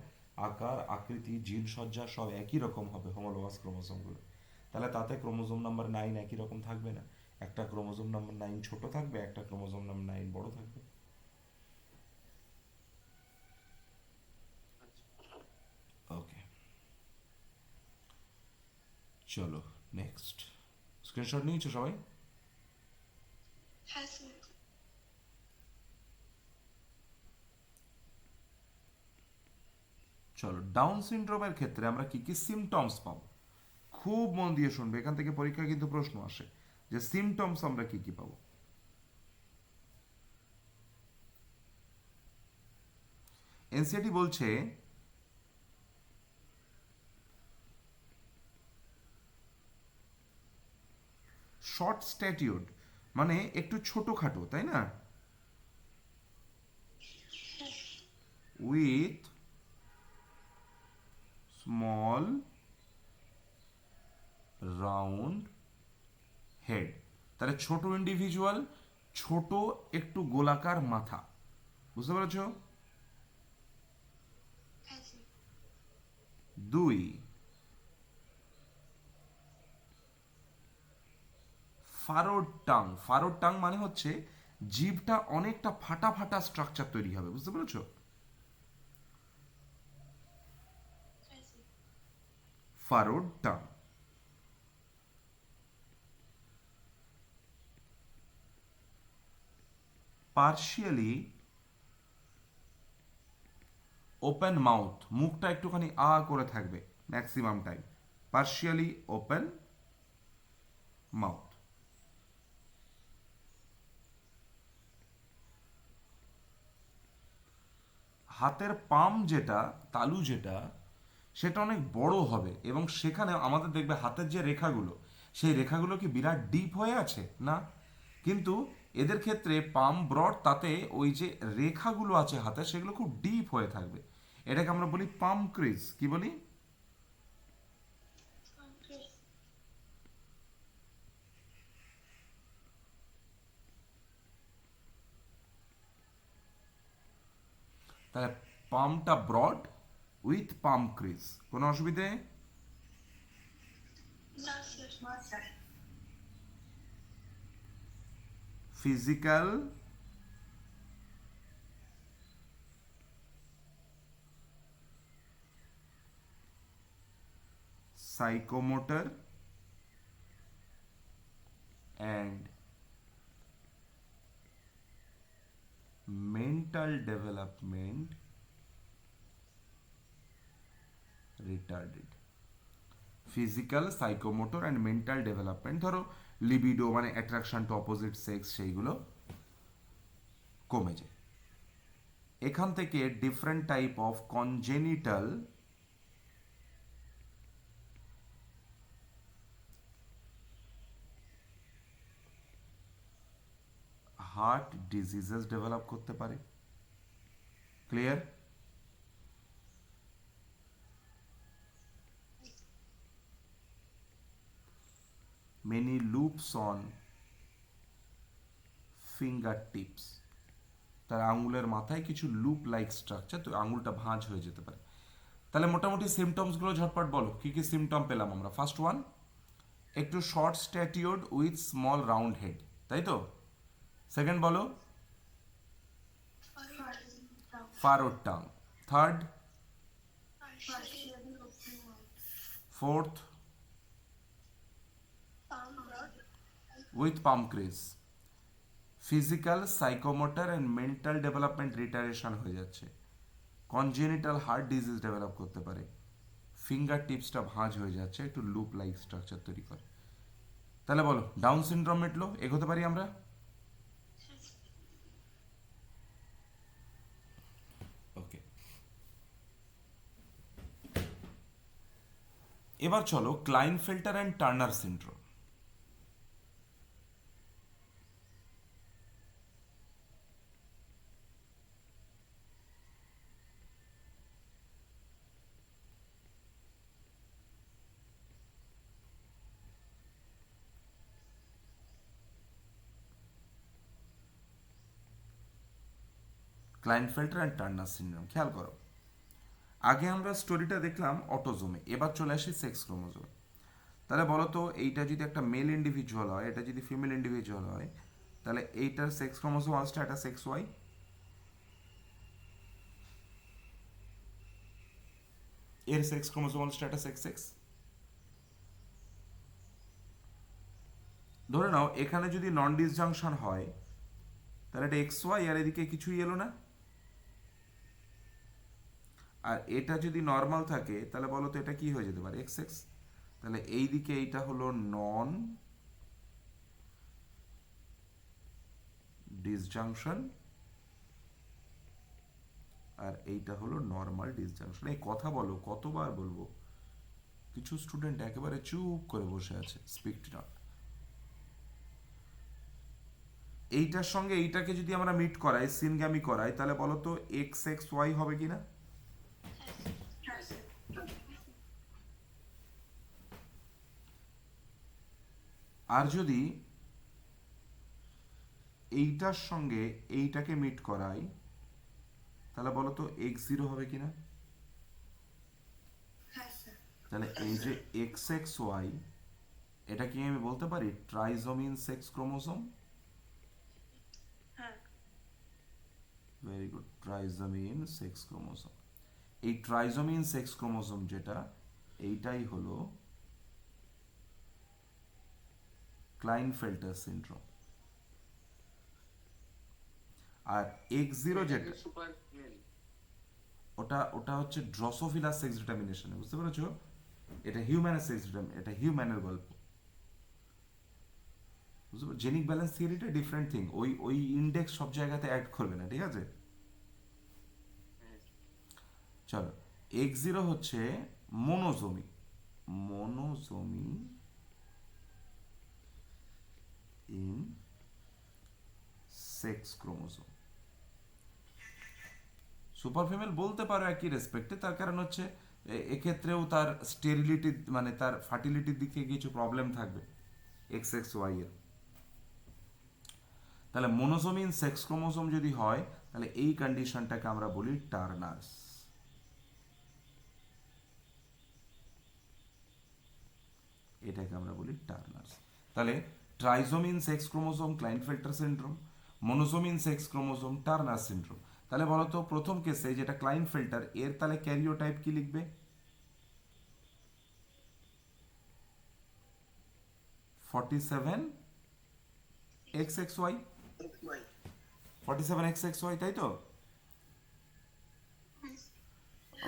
আকার আকৃতি জিন সজ্জা সব একই রকম হবে হোমোলোগাস ক্রোমোজোমগুলো। তাহলে তাতে ক্রোমোজোম নাম্বার 9 একই রকম থাকবে না, একটা ক্রোমোজোম নাম্বার 9 ছোট থাকবে, একটা ক্রোমোজোম নাম্বার 9 বড় থাকবে। ওকে, চলো নেক্সট। স্ক্রিনশট নিয়েছো সবাই? হ্যাঁ স্যার। চলো, ডাউন সিনড্রোমের ক্ষেত্রে আমরা কি কি সিমটমস পাবো? খুব মন দিয়ে শুনবে, এখান থেকে পরীক্ষায় কিন্তু প্রশ্ন আসে যে সিমটমস আমরা কি কি পাবো। এনসিআরটি বলছে শর্ট স্ট্যাটিউড মানে একটু ছোটখাটো, তাই না? উইথ স্মল রাউন্ড হেড, তাহলে ছোট ইন্ডিভিজুয়াল, ছোট একটু গোলাকার মাথা। বুঝতে পেরেছ? হ্যাঁ স্যার। 2, ফারোড টাং। ফারোড টাং মানে হচ্ছে জিভটা অনেকটা ফাটা ফাটা স্ট্রাকচার তৈরি হবে। বুঝতে পেরেছো? হ্যাঁ sir. Furrowed tongue. Partially open mouth, মুখটা একটুখানি করে থাকবে maximum time. Partially open mouth. হাতের পাম যেটা, তালু যেটা, সেটা অনেক বড় হবে এবং সেখানে আমাদের দেখবে হাতের যে রেখাগুলো সেই রেখাগুলো কি বিরাট ডিপ হয়ে আছে না, কিন্তু এদের ক্ষেত্রে পাম ব্রড, তাতে ওই যে রেখাগুলো আছে হাতে সেগুলো খুব ডিপ হয়ে থাকবে। এটাকে আমরা বলি পাম ক্রিজ। কি বলি? ওকে। তাহলে পামটা ব্রড উইথ পাম ক্রিজ, কোনো অসুবিধে? না স্যার। না sir. Physical psychomotor and mental development retarded. Physical, psychomotor and mental development, ধরো লিবিডো মানে অ্যাট্রাকশন টু অপোজিট সেক্স, সেইগুলো কমে যায়। এখান থেকে different type of congenital heart diseases develop করতে পারে। Clear? Many loops on finger tips, তার আঙুলের মাথায় কিছু লুপ লাইক স্ট্রাকচার, তো আঙুলটা ভাঁজ হয়ে যেতে পারে। তাহলে মোটামুটি সিমটমসগুলো ঝটপট বলো, কি কি সিমটম পেলাম আমরা। ফার্স্ট ওয়ান, একটু short stature with small round head, তাই তো। সেকেন্ড বলো, furrowed tongue. Third, partially open mouth, fourth, palm rod, with palm crease. Physical, psychomotor and mental development retardation হয়ে যাচ্ছে। কনজেনিটাল হার্ট ডিজিজ ডেভেলপ করতে পারে। ফিঙ্গার টিপসটা ভাঁজ হয়ে যাচ্ছে, একটু লুপ লাইক স্ট্রাকচার তৈরি করে। তাহলে বলো, ডাউন সিনড্রোম মিটলো, এগোতে পারি আমরা। ওকে, এবার চলো Klinefelter and Turner syndrome. Klinefelter and Turner syndrome, খেয়াল করো। আগে আমরা স্টোরিটা দেখলাম অটোজোমে, এবার চলে আসি সেক্স ক্রোমোজোমে। তাহলে বলো তো, এইটা যদি একটা মেল ইন্ডিভিজুয়াল হয়, এটা যদি ফিমেল ইন্ডিভিজুয়াল হয়, তাহলে এইটার সেক্স ক্রোমোজোম আসছে একটা সেক্স ওয়াই, এর সেক্স ক্রোমোজোম আসছে একটা সেক্স এক্স। ধরে নাও এখানে যদি নন ডিসজাংশন হয়, তাহলে এটা এক্স ওয়াই, আর এদিকে কিছুই এলো না। আর এটা যদি নর্মাল থাকে, তাহলে বলো তো এটা কি হয়ে যেতে পারে, এক্স এক্স। তাহলে এই দিকে এইটা হলো নন ডিসজাংশন, আর এইটা হলো নর্মাল ডিসজাংশন। এই কথা বলো, কতবার বলবো, কিছু স্টুডেন্ট একেবারে চুপ করে বসে আছে, স্পিক নট। এইটার সঙ্গে এইটাকে যদি আমরা মিট করাই, সিনগ্যামি করাই, তাহলে বলো তো এক্স এক্স ওয়াই হবে কিনা। আর যদি এইটার সঙ্গে এইটাকে মিট করাই, তাহলে বলো তো এক্স জিরো হবে কিনা। তাহলে এই যে এক্স এক্স ওয়াই, এটা কি আমি বলতে পারি trisomy in sex chromosome. Very good, trisomy in sex chromosome. এই ট্রাইজোমিন সেক্স ক্রোমোসোম যেটা, এইটাই হলো ক্লাইনফেল্টার সিনড্রোম। আর এক্স জিরো যেটা, সুপার মেল। ওটা ওটা হচ্ছে ড্রসোফিলা সেক্স ডিটারমিনেশন, বুঝতে পেরেছো। এটা হিউম্যানের সেক্স ডিটারমিনেশন, এটা হিউম্যানের গল্প, বুঝতে পারছো। জেনিক ব্যালেন্স থিওরিটা ডিফারেন্ট থিং, ওই ওই ইন্ডেক্স সব জায়গাতে অ্যাড করবে না, ঠিক আছে। চলো, এক্স জিরো হচ্ছে monosomy, monosomy in sex chromosome. Super female বলতে পারো একই রেসপেক্টে, তার কারণ হচ্ছে এক্ষেত্রেও তার স্টেরিলিটি মানে তার ফার্টিলিটির দিকে কিছু প্রবলেম থাকবে এক্স এক্স ওয়াই এর। তাহলে মোনোজোমিন সেক্স ক্রোমোসোম যদি হয়, তাহলে এই কন্ডিশনটাকে আমরা বলি টার্নার্স। এটাকে আমরা বলি টার্নার্স। তাহলে trisomy in sex chromosome Klinefelter syndrome, monosomy in sex chromosome Turner syndrome. তাহলে বলো তো প্রথম কেসে যেটা ক্লাইনফেল্টার, এর তাহলে ক্যারিওটাইপ কি লিখবে, 47 XXY, 47 XXY, তাই তো।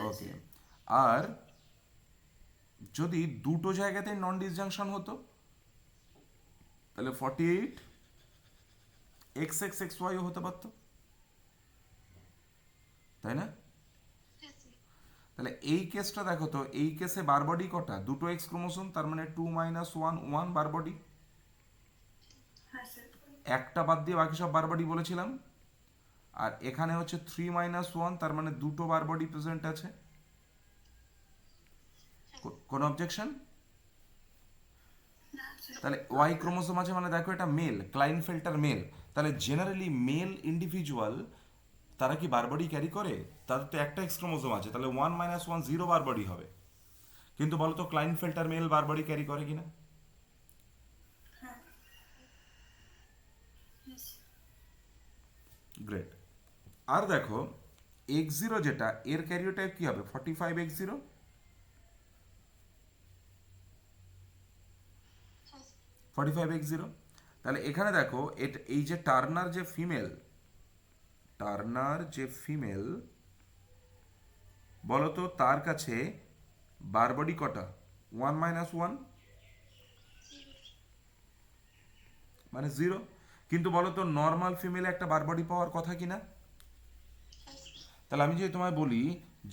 ওকে, আর যদি দুটো জায়গাতে নন ডিসজাংশন হতো, তাহলে 48 XXXY হতে পারতো, তাই না। তাহলে এই কেসটা দেখো তো, এই কেসে বারবডি কটা, দুটো এক্স ক্রোমোসোম, তার মানে 2 - 1 1 বারবডি। একটা বাদ দিয়ে বাকি সব বারবডি বলেছিলাম। আর এখানে হচ্ছে 3 - 1, তার মানে দুটো বারবডি প্রেজেন্ট আছে। কোন অবজেকশন? তাহলে ওয়াই ক্রোমোসোম আছে মানে দেখো এটা মেল, ক্লাইনফেল্টার মেল। তাহলে জেনারেলি মেল ইন্ডিভিজুয়াল তারা কি বারবারই ক্যারি করে? তাদের তো একটা এক্স ক্রোমোসোম আছে, তাহলে 1 - 1 0 বারবারই হবে। কিন্তু বলো তো ক্লাইনফেল্টার মেল বারবারই ক্যারি করে কিনা? হ্যাঁ। Yes. গ্রেট। আর দেখো X0 যেটা, এর ক্যারিওটাইপ কি হবে? 45X0। Yes. 45X0। তাহলে এখানে দেখো এই যে টার্নার যে ফিমেল বলো তো তার কাছে বারবারই কটা? 1 - 1 Zero. মানে 0। কিন্তু বলো তো নর্মাল ফিমেলে একটা বারবারই পাওয়ার কথা কিনা? Yes. তাহলে আমি যদি তোমায় বলি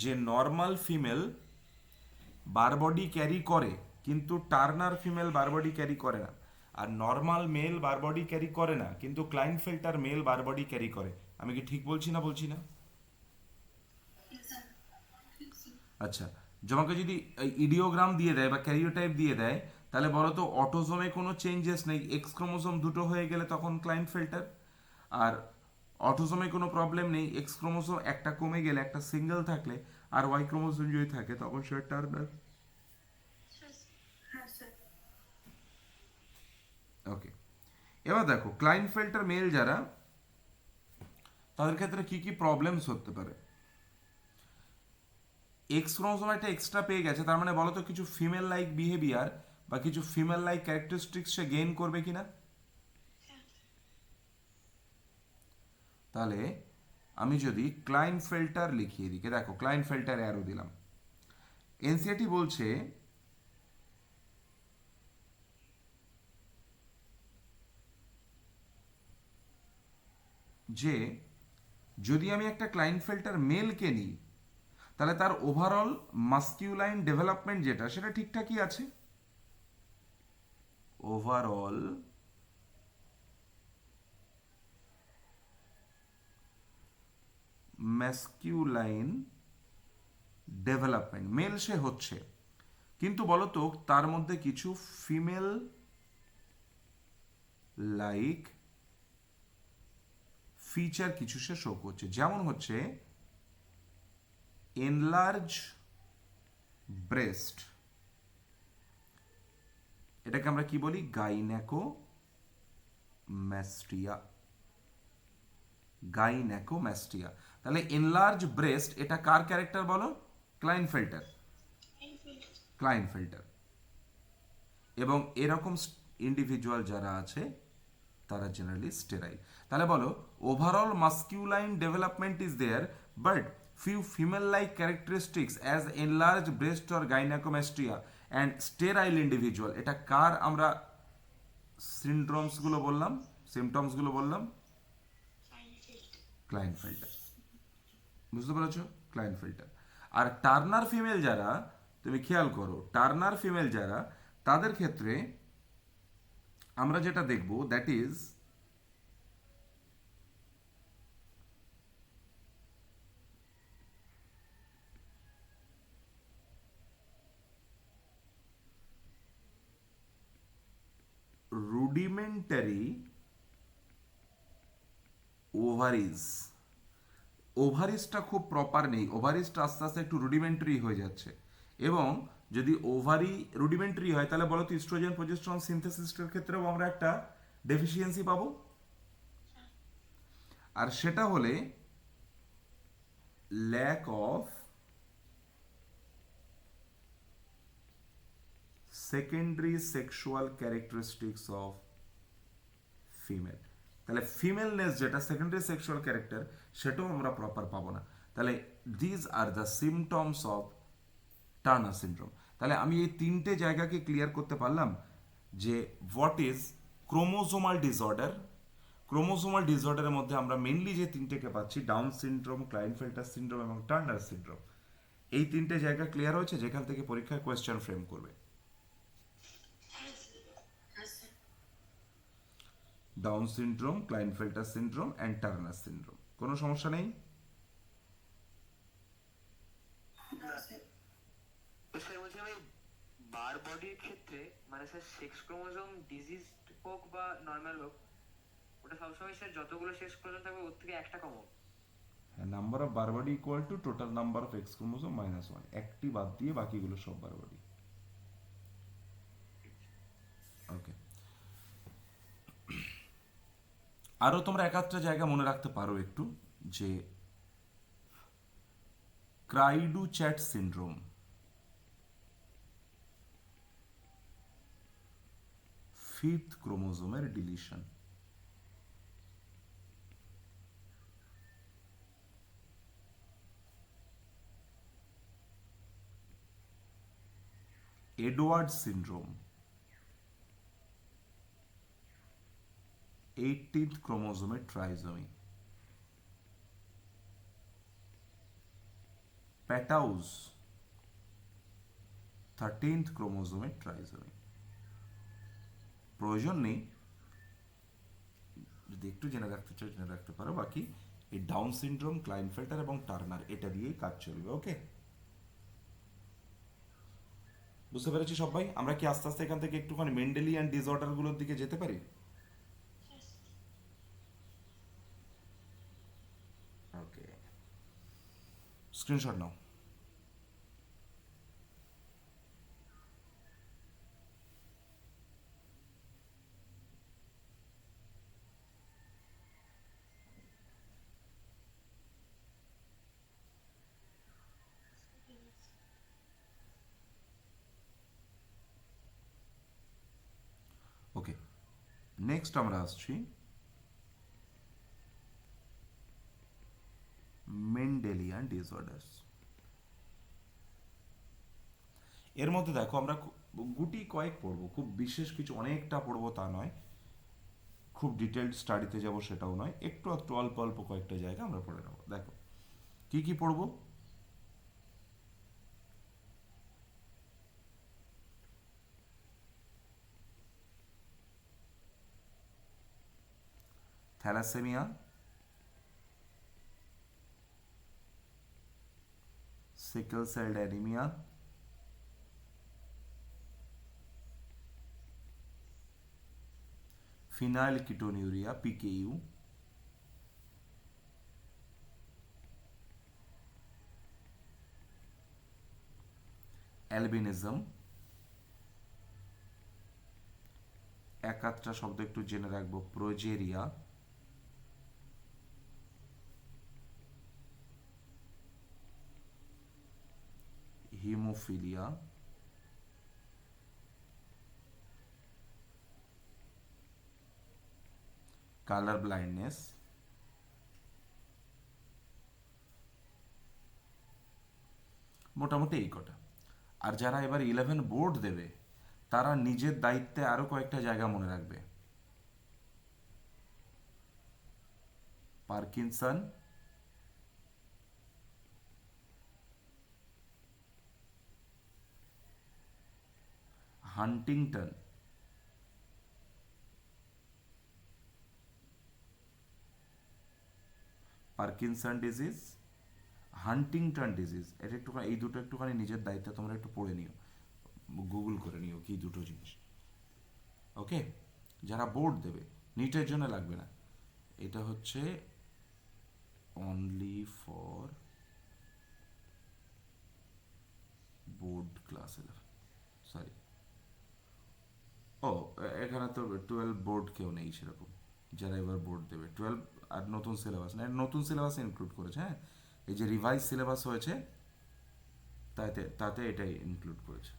যে নর্মাল ফিমেল বারবডি ক্যারি করে কিন্তু টার্নার ফিমেল বারবডি ক্যারি করে না, আর নর্মাল মেল বারবডি ক্যারি করে না কিন্তু ক্লাইনফেল্টার মেল বারবডি ক্যারি করে, আমি কি ঠিক বলছি না বলছি না? Yes, sir. Yes, sir. আচ্ছা, তোমাকে যদি ইডিওগ্রাম দিয়ে দেয় বা ক্যারিওটাইপ দিয়ে দেয়, তাহলে বলো তো অটোজোমে কোনো চেঞ্জেস নেই, এক্স ক্রোমোসোম দুটো হয়ে গেলে তখন ক্লাইনফেল্টার। আর অটোজোমে কোনো প্রবলেম নেই, এক্স ক্রোমোসোম একটা কমে গেলে একটা সিঙ্গেল থাকলে আর ওয়াই ক্রোমোসোম যদি থাকে তখন সেটা টার্নার। Yes. হ্যাঁ স্যার। ওকে, এবার দেখো ক্লাইনফেল্টার মেল যারা, তাদের ক্ষেত্রে কি কি প্রবলেমস হতে পারে? এক্স ক্রোমোসোম একটা এক্সট্রা পেয়ে গেছে, তার মানে বলো তো কিছু ফিমেল লাইক বিহেভিয়ার বা কিছু ফিমেল লাইক ক্যারেক্টারিস্টিক্স সে গেইন করবে কিনা? তাহলে আমি যদি ক্লাইনফেল্টার লিখিয়ে দিকে, দেখো ক্লাইনফেল্টার অ্যারো দিলাম, এনসিআরটি বলছে যে যদি আমি একটা ক্লাইনফেল্টার মেলকে নিই তাহলে তার ওভারঅল মাস্কিউলাইন ডেভেলপমেন্ট যেটা সেটা ঠিকঠাকই আছে। ওভারঅল ম্যাস্কিউলাইন ডেভেলপমেন্ট মেল সে হচ্ছে, কিন্তু বলতো তার মধ্যে কিছু ফিমেল লাইক ফিচার কিছু সে শো করছে, যেমন হচ্ছে এনলার্জ ব্রেস্ট, এটাকে আমরা কি বলি? গাইনেকোম্যাস্টিয়া। গাইনেকোম্যাস্টিয়া। তাহলে এনলার্জ ব্রেস্ট এটা কার ক্যারেক্টার বলো? ক্লাইনফেল্টার। ক্লাইনফেল্টার। এবং এরকম ইন্ডিভিজুয়াল যারা আছে তারা জেনারেলি স্টেরাইল। তাহলে বলো overall masculine development is there but few female-like characteristics as enlarged breast or gynecomastia and sterile individual, এটা কার আমরা সিনড্রোমস গুলো বললাম, সিমটমস গুলো বললাম? ক্লাইনফেল্টার। বুঝতে পেরেছো? ক্লাইনফেল্টার। আর টার্নার ফিমেল যারা, তুমি খেয়াল করো টার্নার ফিমেল যারা, তাদের ক্ষেত্রে আমরা যেটা দেখব দ্যাট ইজ রুডিমেন্টারি ওভারিজ। ওভারিজটা খুব প্রপার নেই, ওভারিজটা আস্তে আস্তে একটু রুডিমেন্টারি হয়ে যাচ্ছে। এবং যদি ওভারি রুডিমেন্টারি হয় তাহলে বলো তো ইস্ট্রোজেন প্রোজেস্টেরন সিনথেসিসের ক্ষেত্রেও আমরা একটা ডেফিসিয়েন্সি পাবো। আর সেটা হলে lack of secondary sexual characteristics of female. তাহলে ফিমেলনেস যেটা সেকেন্ডারি সেক্সুয়াল ক্যারেক্টার সেটাও আমরা প্রপার পাবো না। তাহলে these are the symptoms of Turner syndrome. তাহলে আমি এই তিনটে জায়গাকে ক্লিয়ার করতে পারলাম যে what is chromosomal disorder. Chromosomal ডিসঅর্ডারের মধ্যে আমরা মেনলি যে তিনটেকে পাচ্ছি, ডাউন সিনড্রোম, ক্লাইনফেল্টার সিনড্রোম এবং টার্নার সিনড্রোম। এই তিনটে জায়গা ক্লিয়ার হয়েছে যেখান থেকে পরীক্ষায় কোয়েশ্চেন ফ্রেম করবে। Down syndrome, Klinefelter syndrome and Turner syndrome. কোনো সমস্যা নেই? স্যার বলছি আমি বার বডির ক্ষেত্রে মানে স্যার সেক্স ক্রোমোজোম ডিজিজ হোক বা নর্মাল হোক, ওটা সবসময় স্যার যতগুলো সেক্স ক্রোমোজোম থাকবে ওর থেকে একটা কম হবে। Number of Barr body equal to total number of X chromosome minus one, একটি বাদ দিয়ে বাকিগুলো সব বারবাডি। ওকে, আরও তোমরা এক আধটা জায়গা মনে রাখতে পারো একটু, যে ক্রাইডু চ্যাট সিন্ড্রোম, ফিফথ ক্রোমোজোমের ডিলিশন। এডওয়ার্ড সিন্ড্রোম, 18th ক্রোমোজোমের ট্রাইজমি। প্যাটাউস, 13th ক্রোমোজোমের ট্রাইজমি। প্রয়োজন নেই, যদি একটু জেনে রাখতে চাও জেনে রাখতে পারো। বাকি এই ডাউন সিনড্রোম, ক্লাইনফেল্টার এবং টার্নার, এটা দিয়েই কাজ চলবে। ওকে, বুঝতে পেরেছি সবাই? আমরা কি আস্তে আস্তে এখান থেকে একটুখানি মেন্ডেলিয়ান ডিসঅর্ডারগুলোর দিকে যেতে পারি? Yes. ওকে, স্ক্রিনশট নাও। Yes. ওকে, নেক্সট আমরা আসছি মেন্ডেলিয়ান ডিসঅর্ডার্স। এর মধ্যে দেখো আমরা গুটি কয়েক পড়বো, খুব বিশেষ কিছু অনেকটা পড়বো তা নয়, খুব ডিটেলড স্টাডিতে যাব সেটাও নয়, একটু একটু অল্প অল্প কয়েকটা জায়গা আমরা পড়ে নেবো। দেখো কি কি পড়বো। Thalassaemia, sickle cell anaemia, phenyl ketonuria PKU, albinism, এক আধটা শব্দ একটু জেনে রাখবো, প্রোজেরিয়া, হিমোফিলিয়া, কালার ব্লাইন্ডনেস, মোটামুটি এই কটা। আর যারা এবার 11 বোর্ড দেবে তারা নিজের দায়িত্বে আরো কয়েকটা জায়গা মনে রাখবে। Parkinson, Huntington, Parkinson disease, Huntington disease, এটা একটুখানি, এই দুটো একটুখানি নিজের দায়িত্বে তোমরা একটু পড়ে নিও, গুগল করে নিও কি দুটো জিনিস। ওকে, যারা বোর্ড দেবে, নিটের জন্য লাগবে না, এটা হচ্ছে only for board class 11, sorry. ও, এখানে তো 12 বোর্ড কেউ নেই সেরকম, যারা এবার বোর্ড দেবে 12 আর নতুন সিলেবাস না, নতুন সিলেবাস ইনক্লুড করেছে। হ্যাঁ, এই যে রিভাইজ সিলেবাস হয়েছে তাতে তাতে এটাই ইনক্লুড করেছে।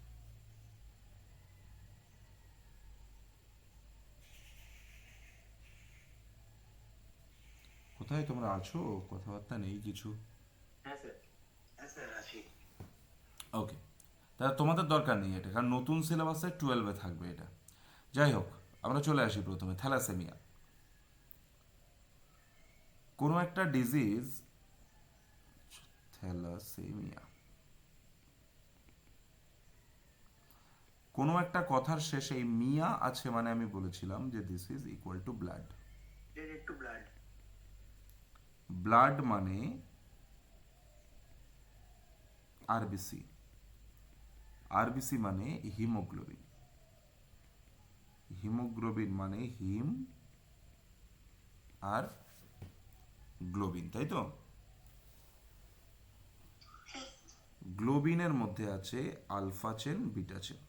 কোথায় তোমরা আছো? কথাবার্তা নেই কিছু। হ্যাঁ স্যার। হ্যাঁ স্যার আছি। ওকে, তাহলে তোমাদের দরকার নেই এটা, কারণ নতুন সিলেবাসে 12-এ থাকবে এটা। যাই হোক, আমরা চলে আসি প্রথমে থ্যালাসেমিয়া। কোনো একটা ডিজিজ, থ্যালাসেমিয়া, কোনো একটা কথার শেষে এই মিয়া আছে মানে আমি বলেছিলাম যে this is equal to blood. Related to blood. Blood মানে আরবিসি, আরবিসি মানে হিমোগ্লোবিন, হিমোগ্লোবিন মানে হিম আর গ্লোবিন, তাই তো? গ্লোবিনের মধ্যে আছে alpha chain, beta chain.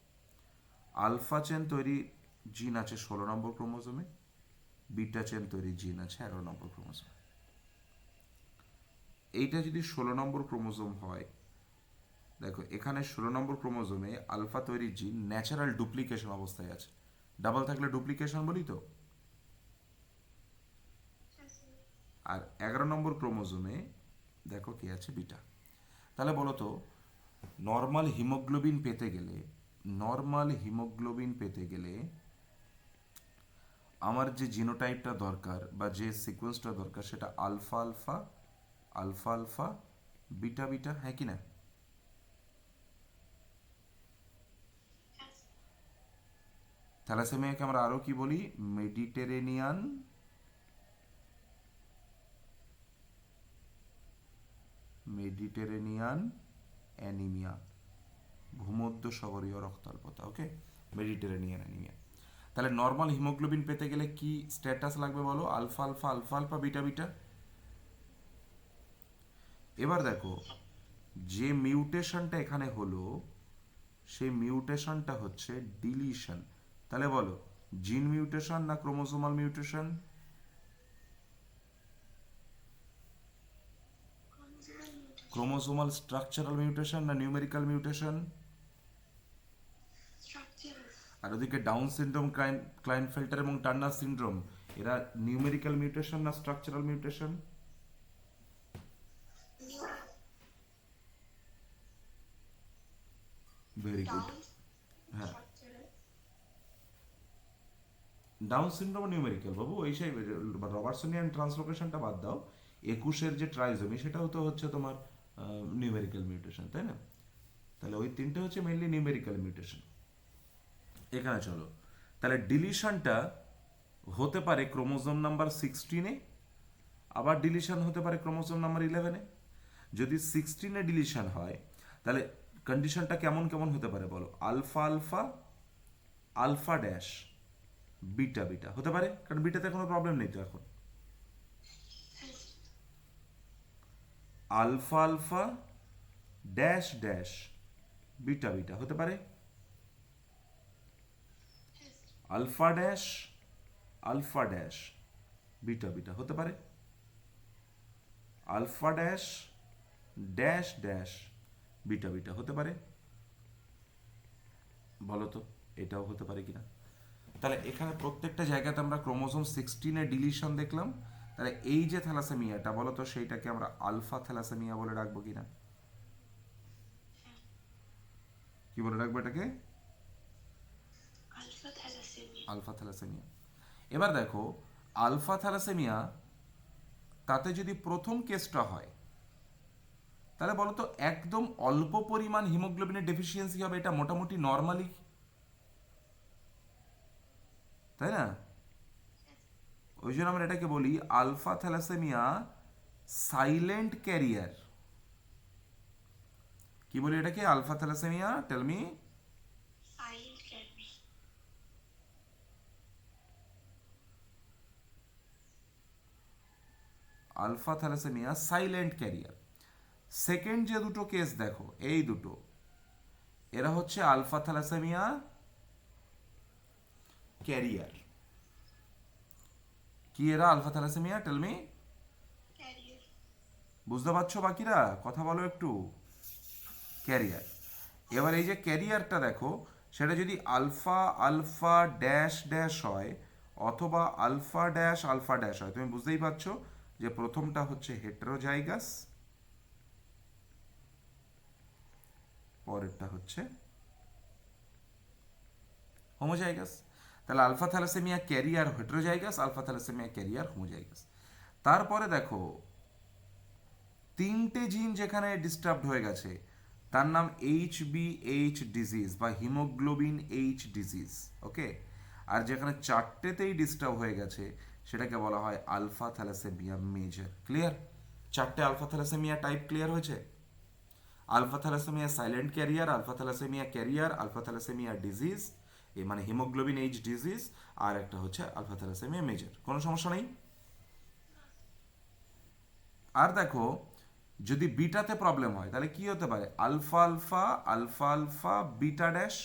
Alpha chain তৈরি জিন আছে 16 নম্বর ক্রোমোজোমে, বিটা চেন তৈরি জিন আছে 11 নম্বর ক্রোমোজোমে। এইটা যদি 16 নম্বর ক্রোমোজোম হয়, দেখো এখানে 16 নম্বর ক্রোমোজোমে আলফা তৈরি জিন ন্যাচারাল ডুপ্লিকেশন অবস্থায় আছে। ডাবল থাকলে ডুপ্লিকেশন বলি তো। আর 11 নম্বর ক্রোমোজোমে দেখো কি আছে, বিটা। তাহলে বলো তো, নর্মাল হিমোগ্লোবিন পেতে গেলে, নর্মাল হিমোগ্লোবিন পেতে গেলে আমার যে জিনোটাইপটা দরকার বা যে সিকোয়েন্সটা দরকার সেটা alpha alpha, alpha alpha, beta beta, হ্যাঁ কি না? থ্যালাসেমিয়াকে আমরা আরো কি বলি? মেডিটেরেনিয়ান মেডিটেরেনিয়ান অ্যানিমিয়া, ভূমধ্যসাগরীয় রক্তাল্পতা। Okay, Mediterranean anaemia. তাহলে নর্মাল হিমোগ্লোবিন পেতে গেলে কি স্ট্যাটাস লাগবে বলো? Alpha alpha, alpha alpha, beta beta. এবার দেখো, যে মিউটেশনটা এখানে হলো সেই মিউটেশনটা হচ্ছে ডিলিশন। তাহলে বলো, জিন মিউটেশন না chromosomal mutation? Chromosomal structural mutation না নিউমেরিক্যাল মিউটেশন? structural, আর ওদিকে ডাউন সিনড্রোম, ক্লাইনফেল্টার এবং টার্নার সিনড্রোম, এরা নিউমেরিক্যাল মিউটেশন না structural mutation? Very good. down, হ্যাঁ, structural, ডাউন সিনড্রোম নিউমেরিক্যাল বাবু। ওই সেই রবার্টসনিয়ান ট্রান্সলোকেশনটা বাদ দাও, 21-এর যে ট্রাইজমি সেটাও তো হচ্ছে তোমার নিউমেরিক্যাল মিউটেশন, তাই না? তাহলে ওই তিনটে হচ্ছে মেইনলি নিউমেরিক্যাল মিউটেশন। এখানে চলো, তাহলে ডিলিশনটা হতে পারে ক্রোমোজোম নাম্বার 16-এ, আবার ডিলিশন হতে পারে ক্রোমোজোম নাম্বার 11-এ। যদি 16-এ ডিলিশন হয় তাহলে কন্ডিশনটা কেমন কেমন হতে পারে বলো? Alpha alpha, alpha dash, beta beta হতে পারে, কারণ বিটাতে কোনো প্রবলেম নেই তো এখন। Alpha alpha dash dash, beta beta হতে পারে। Alpha dash, alpha dash, beta beta হতে পারে। Alpha dash dash dash, beta beta হতে পারে। বলো তো এটাও হতে পারে কিনা? তাহলে এখানে প্রত্যেকটা জায়গাতে আমরা ক্রোমোসোম 16-এ ডিলিশন দেখলাম। তাহলে এই যে থ্যালাসেমিয়াটা, বলো তো সেইটাকে আমরা আলফা থ্যালাসেমিয়া বলে রাখবো কিনা? কি বলে রাখবো এটাকে? alpha thalassemia, alpha thalassaemia. এবার দেখো, আলফা থ্যালাসেমিয়া তাতে যদি প্রথম কেসটা হয়, তাহলে বলো তো একদম অল্প পরিমাণ হিমোগ্লোবিনের ডেফিসিয়েন্সি হবে, এটা মোটামুটি নর্মালি, তাই না? ওই জন্য আমরা এটাকে বলি আলফা থ্যালাসেমিয়া সাইলেন্ট ক্যারিয়ার। কি বলি এটাকে? Alpha thalassaemia, tell me. silent carry, alpha thalassaemia silent carrier. Second যে দুটো কেস দেখো, এই দুটো, এরা হচ্ছে আলফা থ্যালাসেমিয়া ক্যারিয়ার। কি এরা alpha thalassaemia? Tell me. carrier, বুঝতে পারছো বাকিরা? কথা বলো একটু। ক্যারিয়ার। এবার এই যে ক্যারিয়ারটা দেখো, সেটা যদি আলফা আলফা ড্যাশ ড্যাশ হয় অথবা আলফা ড্যাশ হয়, তুমি বুঝতেই পারছো যে প্রথমটা হচ্ছে হেটেরোজাইগাস, পরেরটা হচ্ছে হোমোজাইগাস। তাহলে alpha thalassaemia carrier heterozygous, alpha thalassaemia carrier homozygous. তারপরে দেখো, তিনটে জিন যেখানে ডিস্টার্বড হয়ে গেছে তার নাম HbH ডিজিজ বা হিমোগ্লোবিন এইচ ডিজিজ। ওকে, আর যেখানে চারটেতেই ডিস্টার্ব হয়ে গেছে সেটাকে বলা হয় আলফা থ্যালাসেমিয়া মেজর। ক্লিয়ার? চারটে আলফা থ্যালাসেমিয়া টাইপ ক্লিয়ার হয়েছে? Alpha thalassaemia silent carrier, alpha thalassaemia carrier, alpha thalassaemia disease, এ মানে হিমোগ্লোবিন এইচ ডিজিজ, আর একটা হচ্ছে আলফা থ্যালাসেমিয়া মেজর। কোনো সমস্যা নেই। আর দেখো যদি বিটাতে প্রবলেম হয় তাহলে কি হতে পারে, alpha alpha alpha alpha beta dash,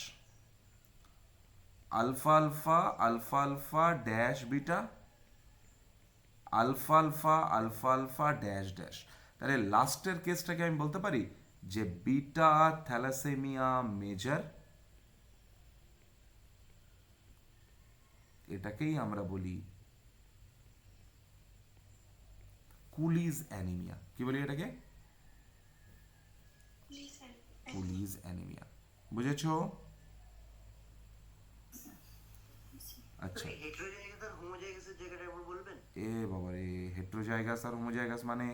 alpha alpha alpha alpha dash beta, alpha alpha alpha alpha dash dash. তাহলে লাস্টের কেসটাকে আমি বলতে পারি যে বিটা থ্যালাসেমিয়া মেজর, এটাকেই আমরা বলি কুলিজ অ্যানিমিয়া। কি বলি এটাকে? Listen. Coolidge anaemia. বুঝেছো? আচ্ছা, এই হেটেরোজাইগাস আর হোমোজাইগাসের জায়গাটা একবার বলবেন? এ বাবা রে, হেট্রোজাইগাস আর হোমোজাইগাস মানে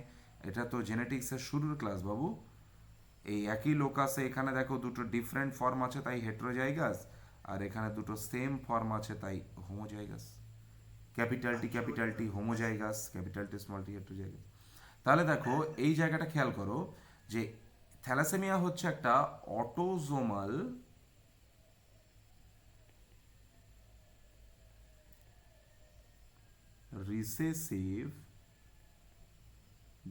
এটা তো জেনেটিক্সের শুরুর ক্লাস বাবু। এই একই লোকাসে এখানে দেখো দুটো ডিফারেন্ট ফর্ম আছে তাই হেট্রোজাইগাস, আর এখানে দুটো সেম ফর্ম আছে তাই homozygous. Capital T homozygous, capital T small t heterozygous. তাহলে দেখো এই জায়গাটা খেয়াল করো যে থ্যালাসেমিয়া হচ্ছে একটা অটোজোমাল রিসেসিভ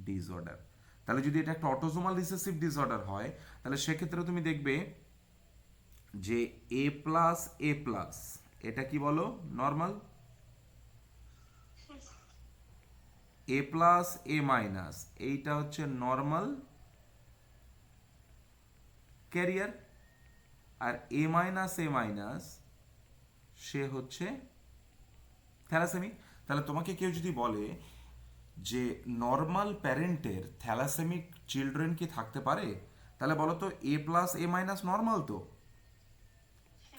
ডিসঅর্ডার। তাহলে যদি এটা একটা অটোজোমাল রিসেসিভ ডিসঅর্ডার হয় তাহলে সেক্ষেত্রে তুমি দেখবে যে এ প্লাস এ প্লাস, এটা কি বলো, normal. A plus A minus, এইটা হচ্ছে নর্মাল ক্যারিয়ার, আর এ মাইনাস সে হচ্ছে থ্যালাসেমিক। তাহলে তোমাকে কেউ যদি বলে যে নর্মাল প্যারেন্টের থ্যালাসেমিক চিলড্রেন কি থাকতে পারে, তাহলে বলো তো এ প্লাস এ মাইনাস নর্মাল তো,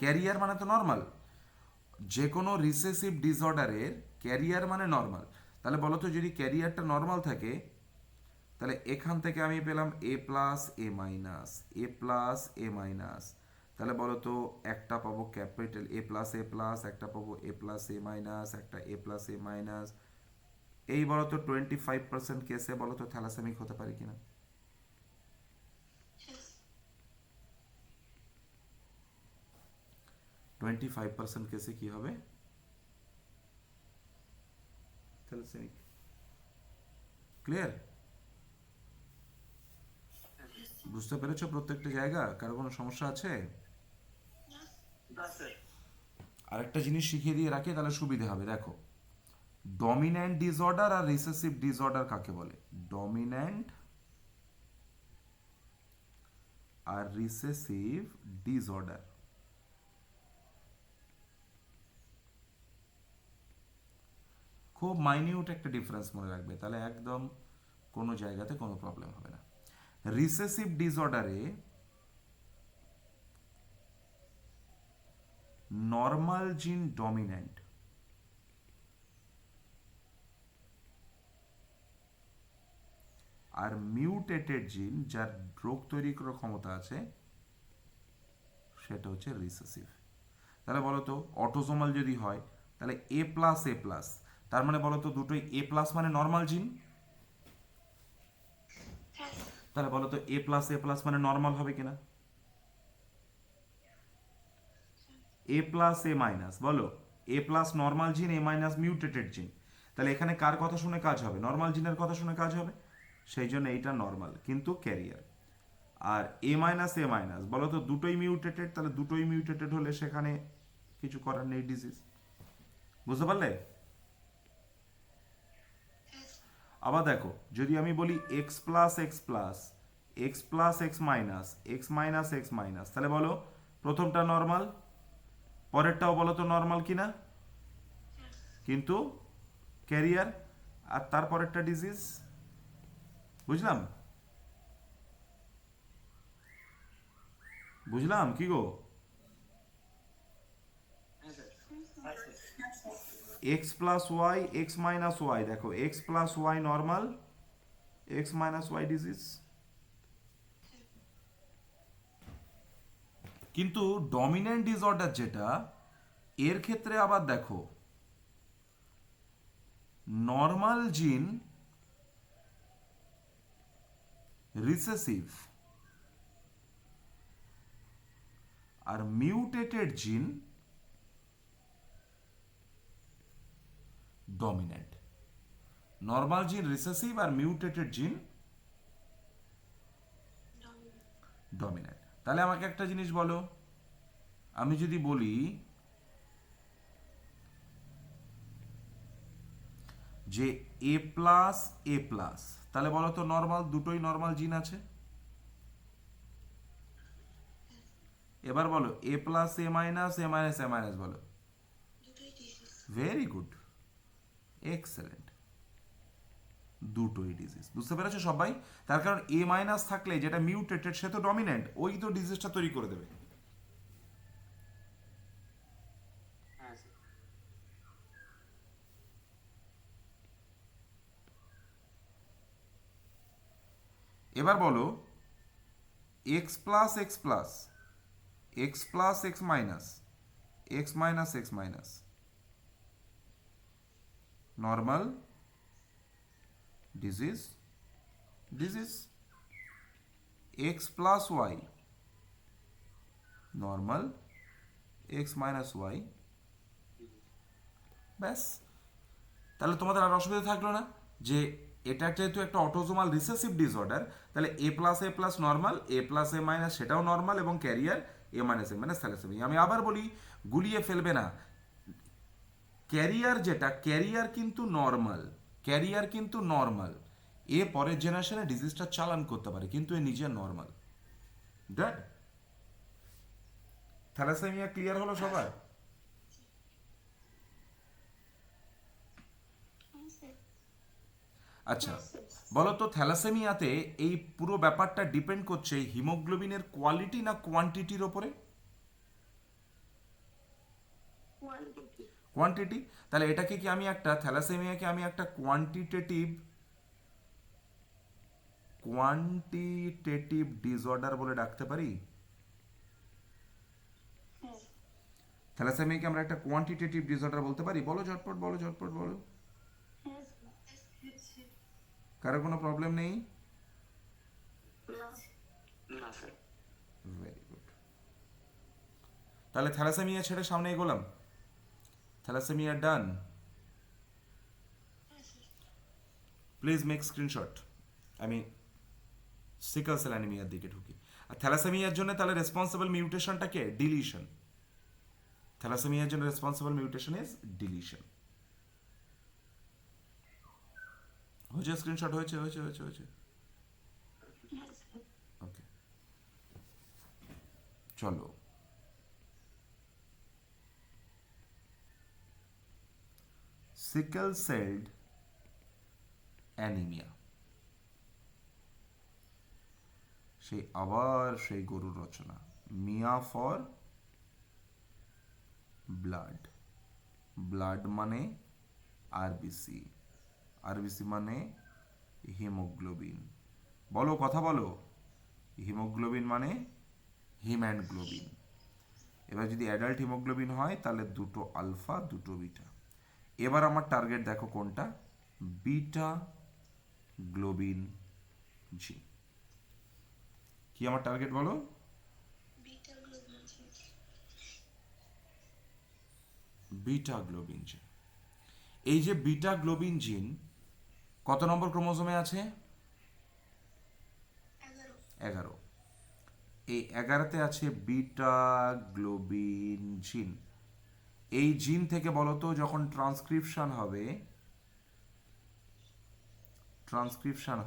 ক্যারিয়ার মানে তো নর্মাল। যে কোনো রিসেসিভ ডিসঅর্ডারের ক্যারিয়ার মানে নর্মাল। তাহলে বলো তো যদি ক্যারিয়ারটা নর্মাল থাকে তাহলে এখান থেকে আমি পেলাম এ plus A minus, A plus A minus, তাহলে বলো তো একটা পাবো ক্যাপিটাল এ প্লাস, একটা পাবো এ প্লাস এ মাইনাস, একটা এ প্লাস এ মাইনাস। এই বলো তো 25% কেসে বলো তো থ্যালাসেমিক হতে পারে কিনা? Yes. 25% কেসে কি হবে? থ্যালাসেমিক। ক্লিয়ার? বুঝতে পেরেছো প্রত্যেকটা জায়গা? কারো কোনো সমস্যা আছে? না স্যার। আরেকটা জিনিস শিখিয়ে দিয়ে রাখি তাহলে সুবিধা হবে। দেখো ডমিন্যান্ট ডিসঅর্ডার আর রিসেসিভ ডিসঅর্ডার কাকে বলে? ডমিন্যান্ট আর রিসেসিভ ডিসঅর্ডার। খুব মাইনিউট একটা ডিফারেন্স মনে রাখবে, তাহলে একদম কোনো জায়গাতে কোনো প্রবলেম হবে না। রিসেসিভ ডিসঅর্ডারে নর্মাল জিন ডমিন্যান্ট, আর মিউটেটেড জিন যার রোগ তৈরি করার ক্ষমতা আছে সেটা হচ্ছে রিসেসিভ। তাহলে বলো তো অটোজোমাল যদি হয় তাহলে এ প্লাস, তার মানে বলো তো দুটোই এ প্লাস মানে নর্মাল জিন। Yes. তাহলে বলো তো এ প্লাস মানে নর্মাল হবে কিনা? এ প্লাস এ মাইনাস, বলো এ প্লাস নর্মাল জিন, এ মাইনাস মিউটেটেড জিন। তাহলে এখানে কার কথা শুনে কাজ হবে? নর্মাল জিনের কথা শুনে কাজ হবে, সেই জন্য এইটা নর্মাল কিন্তু ক্যারিয়ার। আর এ মাইনাস বলো তো দুটোই মিউটেটেড, তাহলে দুটোই মিউটেটেড হলে সেখানে কিছু করার নেই, ডিজিজ। বুঝতে পারলে? Yes. আবার দেখো যদি আমি বলি এক্স প্লাস এক্স মাইনাস, তাহলে বলো প্রথমটা নর্মাল, পরেরটাও বলো তো নর্মাল কিনা, কিন্তু ক্যারিয়ার, আর তারপরেরটা ডিজিজ। বুঝলাম? বুঝলাম কি গো? হ্যাঁ sir. X plus Y, X minus Y, দেখো X plus Y normal, X minus Y disease. কিন্তু ডমিন্যান্ট ডিসঅর্ডার যেটা, এর ক্ষেত্রে আবার দেখো নর্মাল জিন রিসেসিভ, আর mutated gene dominant. Normal gene recessive আর মিউটেটেড জিন ডমিনেন্ট। তাহলে আমাকে একটা জিনিস বলো, আমি যদি বলি যে এ প্লাস এ প্লাস, তাহলে বলো তো নর্মাল, দুটোই নর্মাল জিন আছে। এবার বলো এ plus A minus A minus A minus, বলো। দুটোই ডিজিজ। ভেরি গুড, এক্সেলেন্ট, দুটোই ডিজিজ। বুঝতে পেরেছো সবাই? তার কারণ এ মাইনাস থাকলে যেটা মিউটেটেড সে তো ডমিনেন্ট, ওই তো ডিজিজটা তৈরি করে দেবে। হ্যাঁ স্যার। এবার বলো X plus X plus, X plus X minus, X minus X minus, normal disease, disease. X plus Y, normal, X minus Y, ব্যাস। তাহলে তোমাদের আর অসুবিধা থাকলো না যে এটা যেহেতু একটা অটোজোমাল রিসেসিভ ডিসঅর্ডার, তাহলে এ plus normal, A plus A minus সেটাও নর্মাল, এবং ক্যারিয়ার এ মাইনাস থ্যালাসেমিয়া। আমি আবার বলি, গুলিয়ে ফেলবে না, ক্যারিয়ার যেটা, ক্যারিয়ার কিন্তু নর্মাল, ক্যারিয়ার কিন্তু নর্মাল। এ পরের জেনারেশনে ডিজিজটা চালান করতে পারে, কিন্তু এ নিজে নর্মাল। ড্যাট থ্যালাসেমিয়া ক্লিয়ার হলো সবার? হ্যাঁ স্যার। আচ্ছা, বলো তো থ্যালাসেমিয়াতে এই পুরো ব্যাপারটা ডিপেন্ড করছে হিমোগ্লোবিনের কোয়ালিটি না কোয়ান্টিটির ওপরে? কোয়ান্টিটি। কোয়ান্টিটি। তাহলে এটাকে কি আমি একটা, থ্যালাসেমিয়াকে আমি একটা কোয়ান্টিটেটিভ ডিসঅর্ডার বলে ডাকতে পারি? হ্যাঁ। থ্যালাসেমিয়াকে আমরা একটা কোয়ান্টিটেটিভ ডিসঅর্ডার বলতে পারি? বলো ঝটপট, বলো ঝটপট, বলো। হ্যাঁ স্যার। কারো কোনো প্রবলেম নেই? না। না স্যার। Very good. তাহলে থ্যালাসেমিয়া ছেড়ে সামনে এগোলাম। থ্যালাসেমিয়া ডান। হ্যাঁ স্যার। Please make screenshot. আমি সিকল সেল অ্যানিমিয়ার দিকে ঢুকি। আর থ্যালাসেমিয়ার জন্য তাহলে রেসপন্সিবল মিউটেশনটা কে? ডিলিশন। থ্যালাসেমিয়ার জন্য রেসপন্সিবল মিউটেশন ইজ ডিলিশন। হয়েছে? স্ক্রিনশট হয়েছে? হয়েছে হয়েছে হয়েছে হ্যাঁ স্যার। ওকে, চলো। সিকেল সেলড অ্যানিমিয়া, সেই আবার সেই গরুর রচনা, মিয়া ফর ব্লাড। ব্লাড মানে আরবিসি, আরবিসি মানে হিমোগ্লোবিন। বলো, কথা বলো। হিমোগ্লোবিন মানে হিম অ্যান্ড গ্লোবিন। এবার যদি অ্যাডাল্ট হিমোগ্লোবিন হয় তাহলে দুটো আলফা দুটো বিটা। এবার আমার টার্গেট দেখো কোনটা? বিটা গ্লোবিন জি। কি আমার টার্গেট বলো? বিটা গ্লোবিন জিন। বিটা গ্লোবিন জিন। এই যে বিটা গ্লোবিন জিন কত নম্বর ক্রোমোজোমে আছে? 11। 11। এই 11তে আছে বিটা গ্লোবিন জিন। এই জিন থেকে বলো তো যখন ট্রান্সক্রিপশন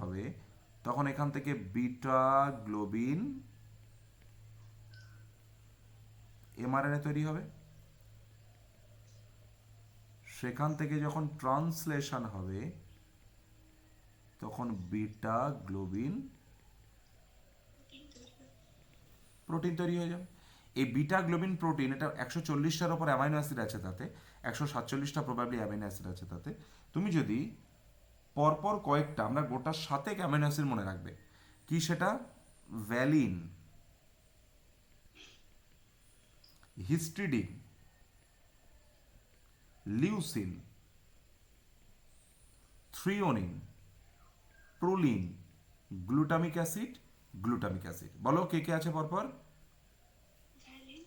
হবে তখন এখান থেকে বিটা গ্লোবিন এমআরএনএ তৈরি হবে। সেখান থেকে যখন ট্রান্সলেশন হবে তখন বিটা গ্লোবিন প্রোটিন তৈরি হয়ে যাবে। এই বিটা গ্লোবিন প্রোটিন, এটা 140টার ওপর অ্যামাইনো অ্যাসিড আছে, তাতে 147টা প্রবাবলি অ্যামাইনো অ্যাসিড আছে তাতে। তুমি যদি পরপর কয়েকটা, আমরা গোটার সাথে অ্যামাইনো অ্যাসিড মনে রাখবে, কি সেটা? Valine, histidine, leucine, threonine, proline, glutamic acid, glutamic acid. বলো কে কে আছে পরপর? Valine,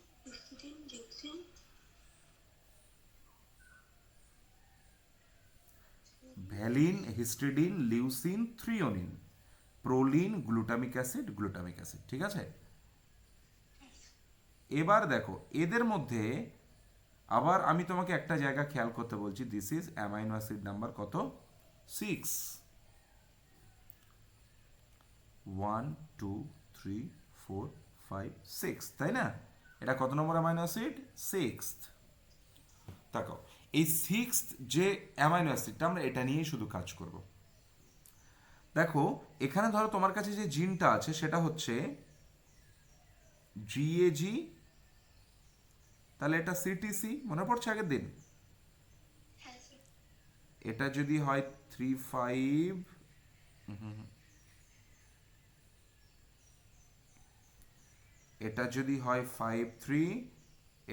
valine, histidine, leucine, threonine, proline, glutamic acid, ঠিক আছে? এবার দেখো এদের মধ্যে আবার আমি তোমাকে একটা জায়গা খেয়াল করতে বলছি, this is amino acid number কত? 6। 1 2 3 4 5 6, তাই না? এটা কত নম্বর অ্যামাইনো অ্যাসিড? 6th। দেখো এই 6th যে অ্যামাইনো অ্যাসিডটা, আমরা এটা নিয়েই শুধু কাজ করব। দেখো এখানে ধরো তোমার কাছে যে জিনটা আছে সেটা হচ্ছে জিএজি, তাহলে এটা সিটিসি, মনে পড়ছে আগের দিন? হ্যাঁ স্যার। এটা যদি হয় 3 5, এটা যদি হয় 5 3,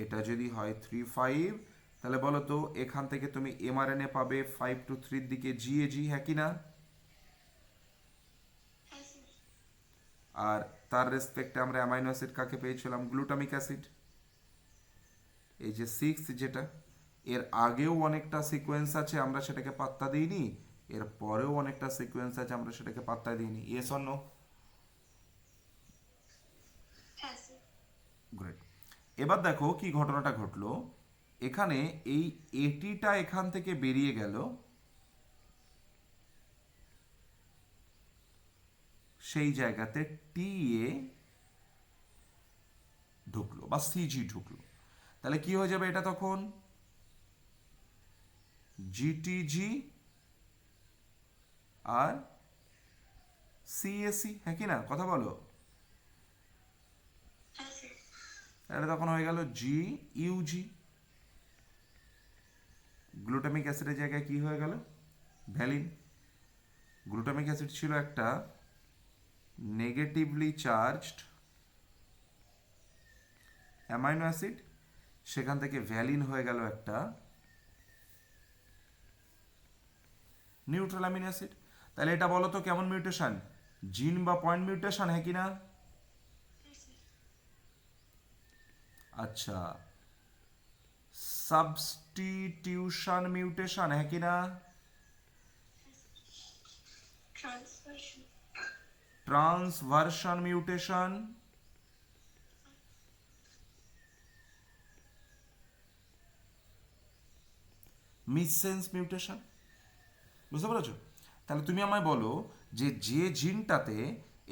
এটা যদি হয় 3 5, তাহলে বলো তো এখান থেকে তুমি এমআরএনএ পাবে 5 to 3 দিকে জিএজি, হ্যাঁ কি না? হ্যাঁ স্যার। আর তার রেসপেক্টে আমরা অ্যামাইনো অ্যাসিড কাকে পেয়েছিলাম? Glutamic acid. এই যে 6 যেটা, এর আগেও অনেকটা সিকোয়েন্স আছে, আমরা সেটাকে পাত্তা দিইনি, এর পরেও অনেকটা সিকোয়েন্স আছে, আমরা সেটাকে পাত্তা দিইনি। Yes or no? হ্যাঁ স্যার। গ্রেট। এবার দেখো কি ঘটনাটা ঘটলো, এখানে এই এটিটা এখান থেকে বেরিয়ে গেল, সেই জায়গাতে টি এ ঢুকলো বা সিজি ঢুকলো, তাহলে কি হয়ে যাবে এটা তখন? জিটিজি আর সিএসি, হ্যাঁ কি না? কথা বলো। হ্যাঁ স্যার। এটা তখন হয়ে গেল জি ইউজি। গ্লুটামিক অ্যাসিডের জায়গায় কি হয়ে গেল? ভ্যালিন। গ্লুটামিক অ্যাসিড ছিল একটা নেগেটিভলি চার্জড অ্যামাইনো অ্যাসিড, সেখান থেকে ভ্যালিন হয়ে গেল একটা নিউট্রাল অ্যামিনো অ্যাসিড। তাহলে এটা বলো তো কেমন মিউটেশন? জিন বা পয়েন্ট মিউটেশন, হ্যাঁ কি না? হ্যাঁ স্যার। আচ্ছা, সাবস্টিটিউশন মিউটেশন, হ্যাঁ কি না? ট্রান্সফারশন। ট্রান্সভার্সন মিউটেশন, মিসসেন্স মিউটেশন। বুঝতে পেরেছো? তাহলে তুমি আমায় বলো যে যে জিনটাতে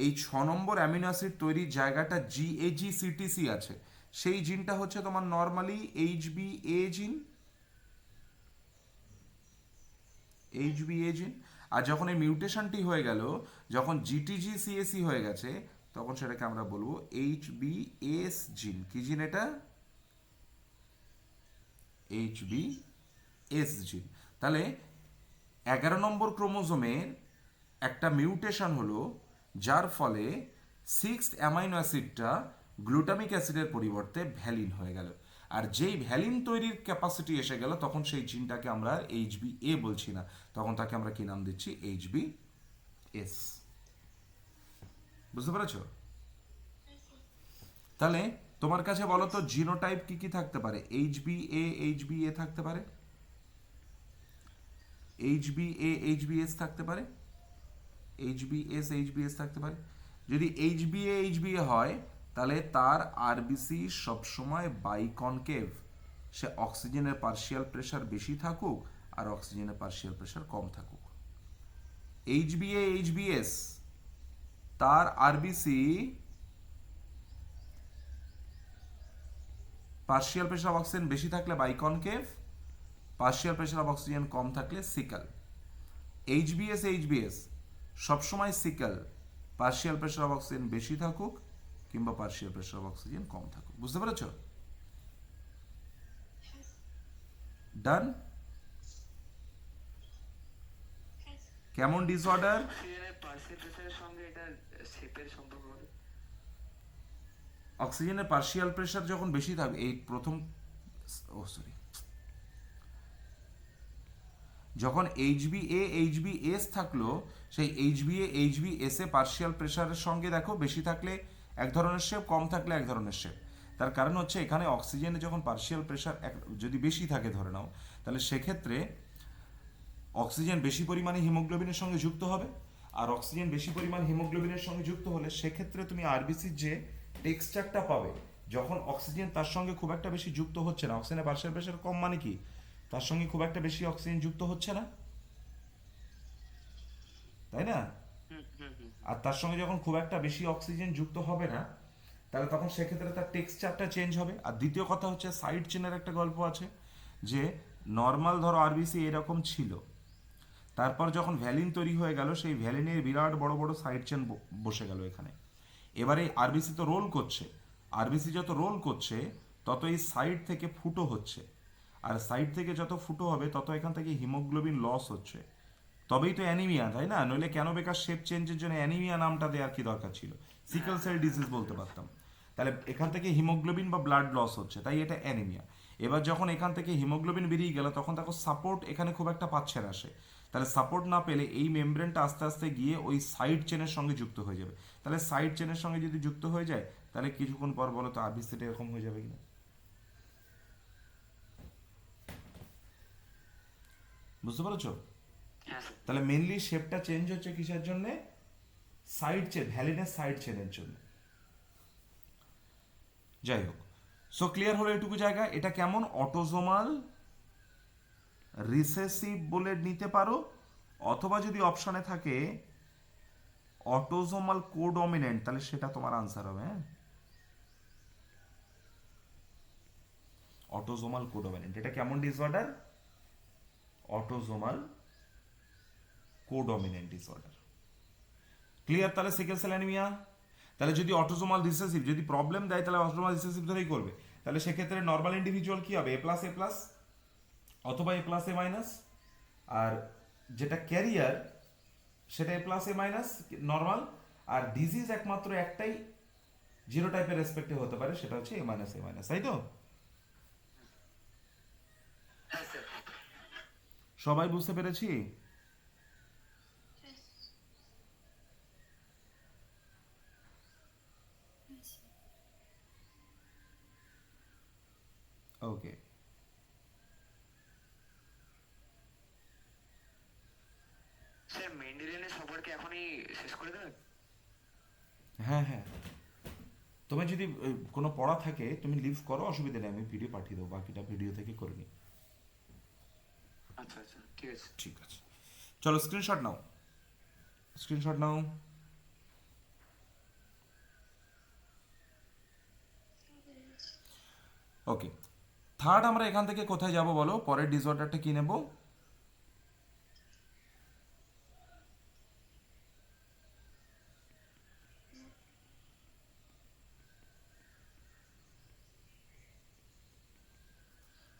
এই 6 নম্বর অ্যামিনো অ্যাসিড তৈরির জায়গাটা জিএজি সিটিসি আছে, সেই জিনটা হচ্ছে তোমার নর্মালি এইচবিএ জিন। এইচবিএ জিন। আর যখন এই মিউটেশনটি হয়ে গেল, যখন জিটিজি সিএসি হয়ে গেছে, তখন সেটাকে আমরা বলবো এইচবিএস জিন। কি জিন এটা? এইচবিএস জিন। তাহলে 11 নম্বর ক্রোমোজোমের একটা মিউটেশন হলো, যার ফলে 6th অ্যামাইনো অ্যাসিডটা গ্লুটামিক অ্যাসিডের পরিবর্তে ভ্যালিন হয়ে গেল। আর যেই ভ্যালিন তৈরির ক্যাপাসিটি এসে গেল, তখন সেই জিনটাকে আমরা এইচবিএ বলছি না, তখন তাকে আমরা কি নাম দিচ্ছি? এইচবিএস। বুঝতে পেরেছো? তাহলে তোমার কাছে বলো তো জিনোটাইপ কি কি থাকতে পারে? এইচবিএ থাকতে পারে, এইচবিএস থাকতে পারে, এইচবিএস থাকতে পারে। যদি এইচবিএ হয়, তাহলে তার আরবিসি সবসময় বাইকনকেভ, সে অক্সিজেনের পার্শিয়াল প্রেশার বেশি থাকুক আর অক্সিজেনের পার্শিয়াল প্রেশার কম থাকুক। এইচবিএস তার RBC partial pressure of oxygen বেশি থাকলে বাইকনকেভ, পার্শিয়াল প্রেশার অফ অক্সিজেন কম থাকলে সিকাল। এইচবিএস সবসময় সিকাল, পার্শিয়াল প্রেশার অফ অক্সিজেন বেশি থাকুক কিংবা পার্শিয়াল প্রেশার অফ অক্সিজেন কম থাকুক। বুঝতে পেরেছ? ডান? কেমন ডিসঅর্ডার? অক্সিজেনের পার্সিয়াল প্রেসারের সঙ্গে এটা শেপের সম্পর্ক বলে। অক্সিজেনের পার্শিয়াল প্রেশার যখন বেশি থাকবে, এই প্রথম যখন এইচবিএস থাকলো, সেই এইচবিএস এ পার্শিয়াল প্রেশারের সঙ্গে দেখো বেশি থাকলে এক ধরনের শেপ, কম থাকলে এক ধরনের শেপ। তার কারণ হচ্ছে এখানে অক্সিজেনে যখন পার্শিয়াল প্রেশার যদি বেশি থাকে ধরে নাও, তাহলে সেক্ষেত্রে অক্সিজেন বেশি পরিমাণে হিমোগ্লোবিনের সঙ্গে যুক্ত হবে, আর অক্সিজেন বেশি পরিমাণ হিমোগ্লোবিনের সঙ্গে যুক্ত হলে সেক্ষেত্রে তুমি আরবিসির যে টেক্সচারটা পাবে, যখন অক্সিজেন তার সঙ্গে খুব একটা বেশি যুক্ত হচ্ছে না, অক্সিজেনের পার্শিয়াল প্রেশার কম মানে কি, তার সঙ্গে খুব একটা বেশি অক্সিজেন যুক্ত হচ্ছে না, তাই না? হুম হুম হুম আর তার সঙ্গে যখন খুব একটা বেশি অক্সিজেন যুক্ত হবে না, তাহলে তখন সেক্ষেত্রে তার টেক্সচারটা চেঞ্জ হবে। আর দ্বিতীয় কথা হচ্ছে সাইড চেনের একটা গল্প আছে, যে নর্মাল ধরো আরবিসি এরকম ছিল, তারপর যখন ভ্যালিন তৈরি হয়ে গেল, সেই ভ্যালিনের বিরাট বড় বড় সাইড চেন বসে গেল এখানে। এবারে আরবিসি তো রোল করছে, আরবিসি যত রোল করছে তত এই সাইড থেকে ফুটো হচ্ছে, আর সাইড থেকে যত ফুটো হবে তত এখান থেকে হিমোগ্লোবিন লস হচ্ছে, তবেই তো অ্যানিমিয়া, তাই না? নইলে কেন বেকার শেপ চেঞ্জের জন্য অ্যানিমিয়া নামটা দেওয়ার কি দরকার ছিল, সিকেল সেল ডিজিজ বলতে পারতাম। তাহলে এখান থেকে হিমোগ্লোবিন বা ব্লাড লস হচ্ছে, তাই এটা অ্যানিমিয়া। এবার যখন এখান থেকে হিমোগ্লোবিন বেরিয়ে গেল, তখন দেখো সাপোর্ট এখানে খুব একটা পাচ্ছে না সে, তাহলে সাপোর্ট না পেলে এই মেমব্রেনটা আস্তে আস্তে গিয়ে ওই সাইড চেনের সঙ্গে যুক্ত হয়ে যাবে। তাহলে সাইড চেনের সঙ্গে যদি যুক্ত হয়ে যায়, তাহলে কিছুক্ষণ পর বলো তো আরবিসিটা এরকম হয়ে যাবে কিনা, বুঝতে পেরেছো? হ্যাঁ স্যার। তাহলে মেনলি শেপটা চেঞ্জ হচ্ছে কিসের জন্য? সাইড চেন, ভ্যালিনের সাইড চেনের জন্য। যাই হোক, সো ক্লিয়ার হলো এটুকু জায়গা। এটা কেমন? অটোজোমাল রিসেসিভ বলে নিতে পারো, অথবা যদি অপশনে থাকে অটোজোমাল কোডমিনেন্ট, তাহলে সেটা তোমার আনসার হবে। হ্যাঁ, অটোজোমাল কোডমিনেন্ট, এটা কেমন disorder? Autosomal codominant disorder. Clear? তাহলে সিকেল সেল অ্যানিমিয়া, তাহলে যদি অটোজোমাল রিসেসিভ যদি প্রবলেম দেয়, তাহলে অটোজোমাল রিসেসিভ ধরেই করবে। তাহলে সেক্ষেত্রে নর্মাল ইন্ডিভিজুয়াল কি হবে? এ প্লাস অথবা এ+A-, আর যেটা ক্যারিয়ার সেটা এ+A- নর্মাল, আর ডিজিজ একমাত্র একটাই জিরো টাইপের রেসপেক্টে হতে পারে, সেটা হচ্ছে A-A-, তাই তো? হ্যাঁ স্যার। সবাই বুঝতে পেরেছি? Yes. Yes. ওকে, স্যার মেন্ডেলিয়ানের সম্পর্কে এখনই শেষ করে দেবেন? হ্যাঁ হ্যাঁ, তোমার যদি কোনো পড়া থাকে তুমি লিভ করো, অসুবিধা নেই, আমি ভিডিও পাঠিয়ে দেবো, বাকিটা ভিডিও থেকে করে নিই। আচ্ছা আচ্ছা ঠিক আছে। ঠিক আছে, চলো স্ক্রিনশট নাও, স্ক্রিনশট নাও। ওকে, থার্ড আমরা এখান থেকে কোথায় যাব বলো? পরের ডিসঅর্ডারটা কি নেব?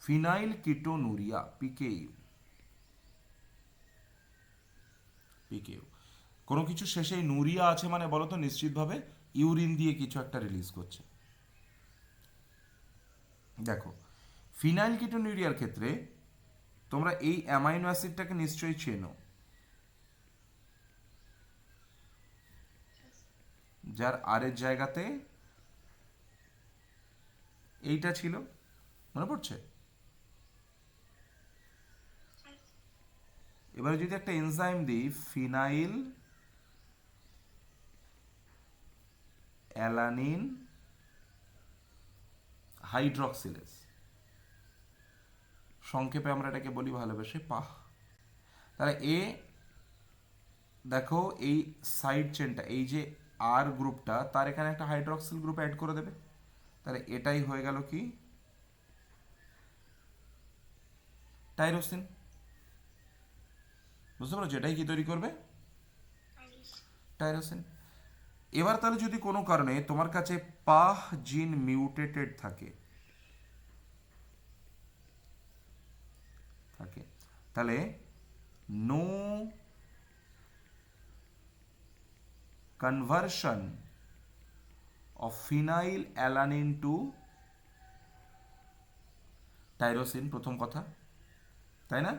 ফিনাইল কিটোনুরিয়া, পিকেইউ। পিকেইউ, কোনো কিছু শেষে নুরিয়া আছে মানে বলো তো নিশ্চিতভাবে ইউরিন দিয়ে কিছু একটা রিলিজ করছে। দেখো, ফিনাইল কিটোনুরিয়ার ক্ষেত্রে তোমরা এই অ্যামাইনো অ্যাসিডটাকে নিশ্চয়ই চেনো, যার আর এর জায়গাতে এইটা ছিল, মনে পড়ছে? এবারে যদি একটা এনজাইম দিই, ফিনাইল অ্যালানিন হাইড্রক্সিলেজ, সংক্ষেপে আমরা এটাকে বলি ভালোবেসে পাহ। তাহলে এ দেখো এই সাইড চেনটা, এই যে আর গ্রুপটা, তার এখানে একটা হাইড্রক্সিল গ্রুপ অ্যাড করে দেবে, তাহলে এটাই হয়ে গেল কি? টাইরোসিন। বুঝতে পারছো এটাই কি তৈরি করবে? Iris. টাইরোসিন। এবার তাহলে যদি কোনো কারণে তোমার কাছে পাহ জিন মিউটেটেড থাকে, তাহলে no conversion of phenylalanine to tyrosine, প্রথম কথা, তাই না?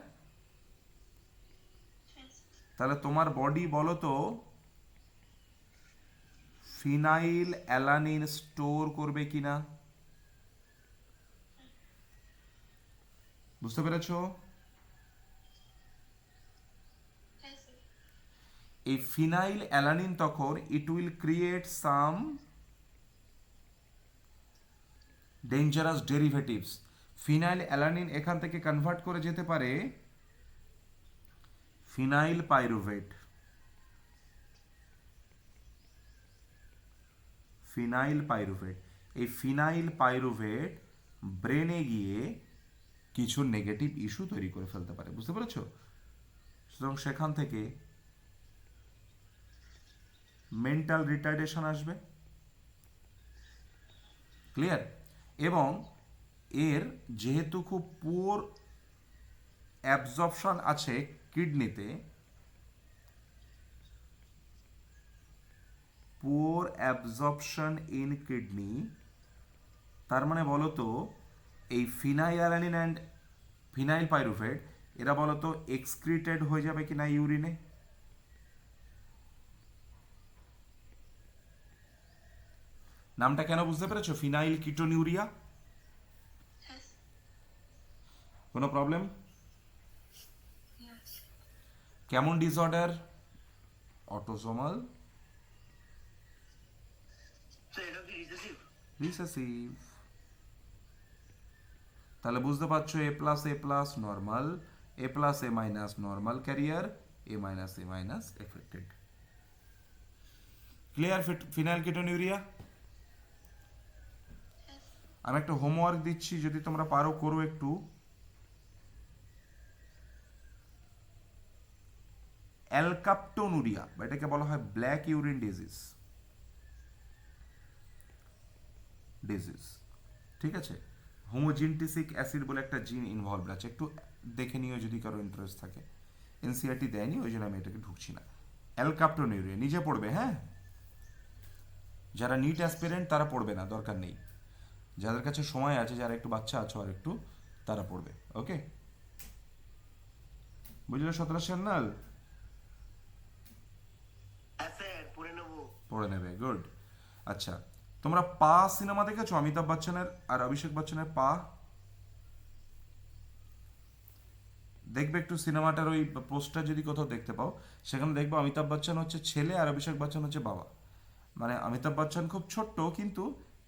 Yes. তাহলে তোমার বডি বলো তো ফিনাইল অ্যালানিন স্টোর করবে কিনা? বুঝতে পেরেছো? এই ফিনাইল অ্যালানিন তখন it will create some dangerous derivatives. Phenyl alanine এখান থেকে কনভার্ট করে যেতে পারে ফিনাইল পাইরুভেট। ফিনাইল পাইরুভেট, এই ফিনাইল পাইরুভেট ব্রেনে গিয়ে কিছু নেগেটিভ ইস্যু তৈরি করে ফেলতে পারে, বুঝতে পেরেছো? সুতরাং সেখান থেকে মেন্টাল রিটার্ডেশন আসবে, ক্লিয়ার? এবং এর যেহেতু খুব পুয়ার অ্যাবজর্পশন আছে কিডনিতে, পুয়ার অ্যাবজর্পশন ইন কিডনি, তার মানে বলো তো এই phenyl alanine and phenyl pyruvate এরা বলো তো এক্সক্রিটেড হয়ে যাবে কি না ইউরিনে? নামটা কেন বুঝতে পেরেছো? Phenyl ketonuria. Yes. কোনো প্রবলেম? Yes. কেমন ডিসঅর্ডার? অটোসোমাল স্যার এটা কি রিসেসিভ? রিসেসিভ। তাহলে বুঝতে পারছো A plus normal, A plus A minus normal carrier, A minus affected. Clear? Phenyl ketonuria. Yes. আমি একটা হোমওয়ার্ক দিচ্ছি, যদি তোমরা পারো করো একটু। অ্যালকাপ্টোনুরিয়া, বা এটাকে বলা হয় ব্ল্যাক ইউরিন ডিজিজ। ঠিক আছে? হোমোজিনটিসিক অ্যাসিড বলে একটা জিন ইনভলভ আছে, একটু দেখে নিও যদি কারো ইন্টারেস্ট থাকে। এনসিআরটি দেয়নি, ওই জন্য আমি এটাকে ঢুকছি না। অ্যালকাপ্টোনিউরিয়া নিজে পড়বে, হ্যাঁ? যারা নিট অ্যাসপিরেন্ট তারা পড়বে না, দরকার নেই। যাদের কাছে সময় আছে, যারা একটু বাচ্চা আছো আর একটু, তারা পড়বে। ওকে, বুঝলে 17 সান্যাল? হ্যাঁ স্যার পড়ে নেবো। পড়ে নেবে, গুড। আচ্ছা, তোমরা পা সিনেমা দেখেছো? অমিতাভ বচ্চনের আর অভিষেক বচ্চনের পা। দেখবে একটু সিনেমাটার ওই পোস্টার যদি কোথাও দেখতে পাও, সেখানে দেখবে অমিতাভ বচ্চন হচ্ছে ছেলে আর অভিষেক বচ্চন হচ্ছে বাবা। মানে অমিতাভ বচ্চন খুব ছোট্ট, কিন্তু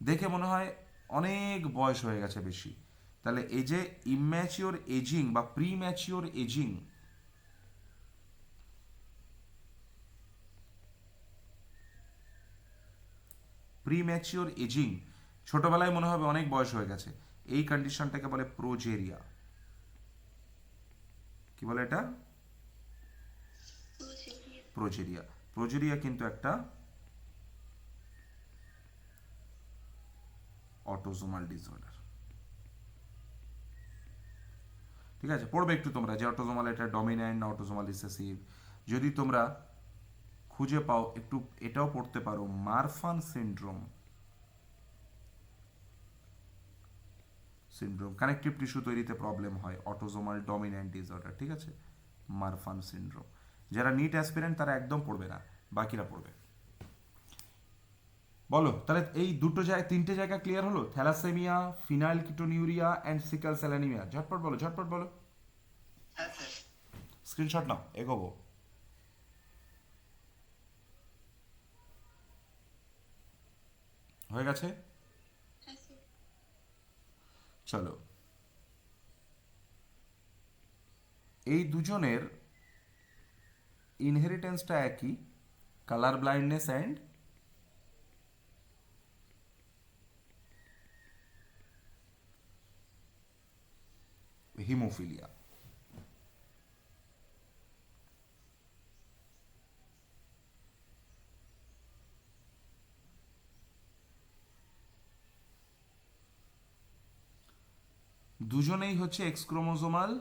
দেখে মনে হয় অনেক বয়স হয়ে গেছে বেশি। তাহলে এই যে ইম্যাচিওর এজিং বা প্রিম্যাচিওর এজিং, প্রিম্যাচিওর এজিং, ছোটবেলায় মনে হবে অনেক বয়স হয়ে গেছে, এই কন্ডিশনটাকে বলে প্রোজেরিয়া। কি বলে এটা? Progeria. প্রোজেরিয়া। প্রোজেরিয়া কিন্তু একটা অটোজোমাল ডিসঅর্ডার। ঠিক আছে, পড়বে একটু তোমরা যে অটোজোমাল এটা ডমিন্যান্ট না অটোজোমাল রিসেসিভ। যদি তোমরা খুঁজে পাও একটু এটাও পড়তে পারো, মারফান সিনড্রোম। কানেকটিভ টিস্যু তৈরিতে প্রবলেম হয়, অটোজোমাল ডমিন্যান্ট ডিসঅর্ডার। ঠিক আছে, মারফান সিনড্রোম। যারা নিট অ্যাসপিরেন্ট তারা একদম পড়বে না, বাকিরা পড়বে। বলো তাহলে এই তিনটে জায়গা ক্লিয়ার হলো? Thalassaemia, phenylketonuria and sickle cell anaemia. ঝটপট বলো, ঝটপট বলো। হ্যাঁ স্যার। স্ক্রিনশট নাও, এগোবো। হয়ে গেছে? Yes, sir. চলো, এই দুজনের ইনহেরিটেন্সটা একই, কালার ব্লাইন্ডনেস অ্যান্ড হিমোফিলিয়া। দুজনেই হচ্ছে এক্স ক্রোমোজোমাল।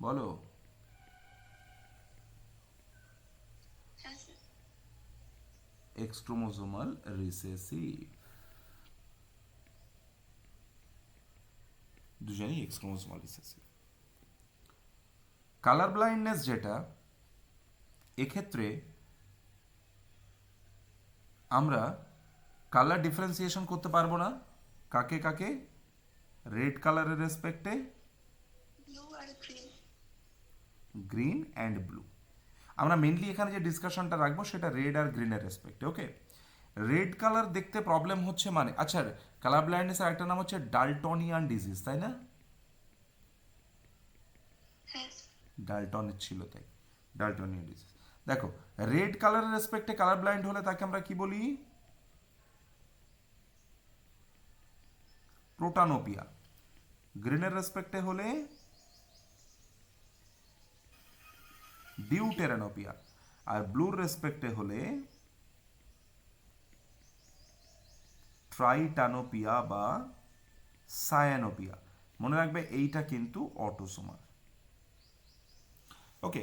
বলো। Yes, sir. X chromosomal recessive, দুজনেই X chromosomal recessive. Colour blindness যেটা, এক্ষেত্রে আমরা কালার ডিফারেন্সিয়েশন করতে পারবো না। কাকে কাকে? রেড কালারের রেসপেক্টে Blue and green. Green and blue. আমরা মেনলি এখানে যে ডিসকাশনটা রাখবো সেটা রেড আর গ্রিনের রেসপেক্টে। ওকে, রেড কালার দেখতে প্রবলেম হচ্ছে মানে, আচ্ছা কালার ব্লাইন্ডনেসের একটা নাম হচ্ছে ডালটনিয়ান ডিজিজ, তাই না? হ্যাঁ ডালটনের ছিল তাই, ডালটনিয়ান ডিজিজ। দেখো, রেড কালারের রেসপেক্টে কালার ব্লাইন্ড হলে তাকে আমরা কি বলি? প্রোটানোপিয়া। গ্রিনের রেসপেক্টে হলে ডিউটেরানোপিয়া, আর ব্লুর রেসপেক্টে হলে ট্রাইটানোপিয়া বা সায়ানোপিয়া। মনে রাখবে এইটা কিন্তু অটোসোমাল। ওকে,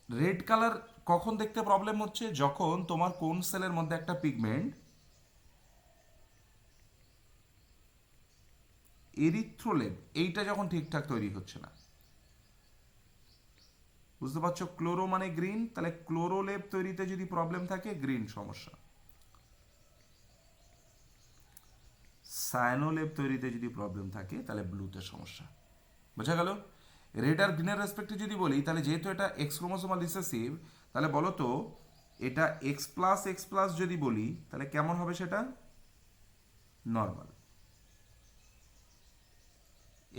রেড কালার কখন দেখতে প্রবলেম হচ্ছে? যখন তোমার কোন সেলের মধ্যে একটা পিগমেন্ট এরিথ্রোলেব এইটা যখন ঠিকঠাক তৈরি হচ্ছে না। বুঝতে পারছো? ক্লোরো মানে গ্রিন, তাহলে ক্লোরোলেব তৈরিতে যদি প্রবলেম থাকে গ্রিন সমস্যা, সায়ানোলেব তৈরিতে যদি প্রবলেম থাকে তাহলে ব্লুতে সমস্যা। বোঝা গেল? রেড আর গ্রিনের রেসপেক্টে যদি বলি, তাহলে যেহেতু এটা এক্স ক্রোমোসোমাল রিসেসিভ, তাহলে বলো তো এটা এক্স প্লাস যদি বলি তাহলে কেমন হবে সেটা? Normal.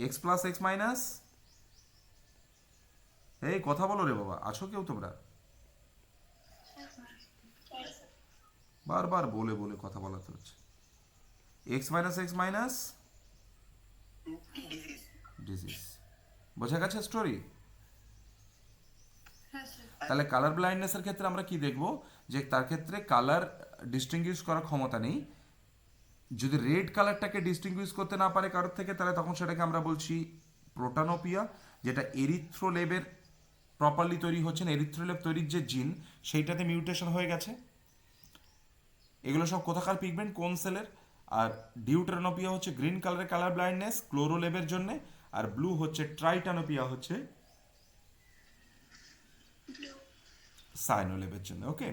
X plus X minus, এই কথা বলো রে বাবা, আছো কেউ তোমরা? বারবার বলে বলে কথা বলাতে হচ্ছে। X minus disease. ডিজিজ। বোঝা গেছে স্টোরি? হ্যাঁ স্যার তাহলে কালার ব্লাইন্ডনেসের ক্ষেত্রে আমরা কি দেখব? যে তার ক্ষেত্রে কালার ডিস্টিংগুইশ করার ক্ষমতা নেই। যদি রেড কালারটাকে ডিস্টিংগুইশ করতে না পারে কারোর থেকে, তাহলে তখন সেটাকে আমরা বলছি প্রোটানোপিয়া, যেটা এরিথ্রোলেবের প্রপারলি তৈরি হচ্ছে না। এরিথ্রোলেব তৈরির যে জিন সেইটাতে মিউটেশন হয়ে গেছে। এগুলো সব কোথাকার পিগমেন্ট, কোন সেলের? আর ডিউটেরানোপিয়া হচ্ছে গ্রিন কালারের কালার ব্লাইন্ডনেস ক্লোরোলেবের জন্য, আর ব্লু হচ্ছে ট্রাইটানোপিয়া হচ্ছে ব্লু সাইনোলেবের জন্য। ওকে,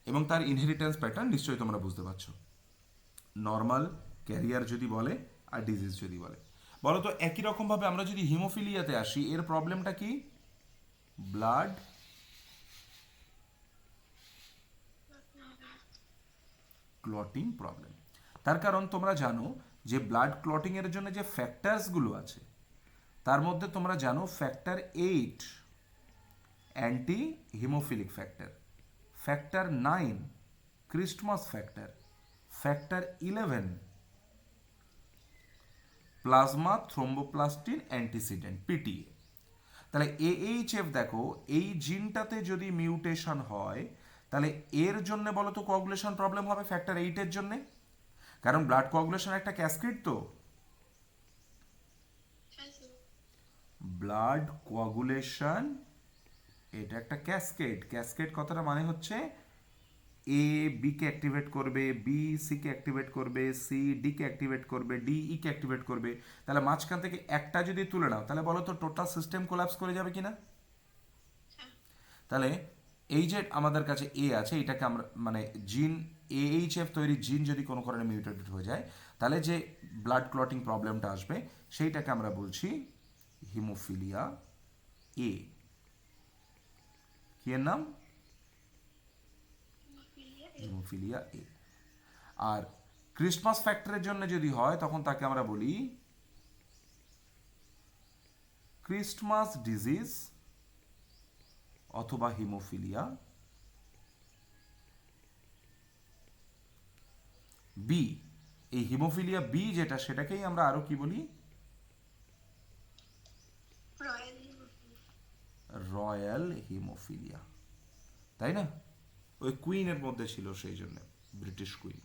এবং তার ইনহেরিটেন্স প্যাটার্ন নিশ্চয়ই তোমরা বুঝতে পারছো। নর্মাল, ক্যারিয়ার যদি বলে, আর ডিজিজ যদি বলে। বলো তো একই রকমভাবে আমরা যদি হিমোফিলিয়াতে আসি, এর প্রবলেমটা কি? Blood clotting problem. তার কারণ তোমরা জানো যে ব্লাড ক্লটিং এর জন্য যে ফ্যাক্টরসগুলো আছে তার মধ্যে তোমরা জানো factor 8 anti haemophilic factor, factor 9 Christmas factor, factor 11 plasma thromboplastin antecedent PTA. তাহলে এএইচএফ দেখো, এই জিনটাতে যদি মিউটেশন হয় তাহলে এর জন্য বলো তো কোয়াগুলেশন প্রবলেম হবে ফ্যাক্টর 8 এর জন্য। কারণ ব্লাড কোয়াগুলেশন একটা ক্যাসকেড, তো হ্যাঁ স্যার ব্লাড কোয়াগুলেশন এটা একটা ক্যাসকেড। ক্যাসকেড কথাটা মানে হচ্ছে এ বি কে অ্যাক্টিভেট করবে, বি সি কে অ্যাক্টিভেট করবে, সি ডি কে অ্যাক্টিভেট করবে, ডি ই কে অ্যাক্টিভেট করবে। তাহলে মাঝখান থেকে একটা যদি তুলে নাও তাহলে বলো তো টোটাল সিস্টেম কোলাপস করে যাবে কিনা? তাহলে এই যে আমাদের কাছে এ আছে, এটাকে আমরা মানে জিন এএইচএফ তৈরি জিন যদি কোনো কারণে মিউটেটেড হয়ে যায় তাহলে যে ব্লাড ক্লটিং প্রবলেমটা আসবে সেইটাকে আমরা বলছি হিমোফিলিয়া এ। কি এর নাম? হিমোফিলিয়া এ। আর ক্রিসমাস ফ্যাক্টরের জন্য যদি হয় তখন তাকে আমরা বলি ক্রিস্টমাস ডিজিজ অথবা হিমোফিলিয়া বি। এই হিমোফিলিয়া বি যেটা, সেটাকেই আমরা আরো কি বলি? রয়্যাল রয়্যাল হিমোফিলিয়া, তাই না? ওই কুইনের মধ্যে ছিল, সেই জন্য ব্রিটিশ কুইন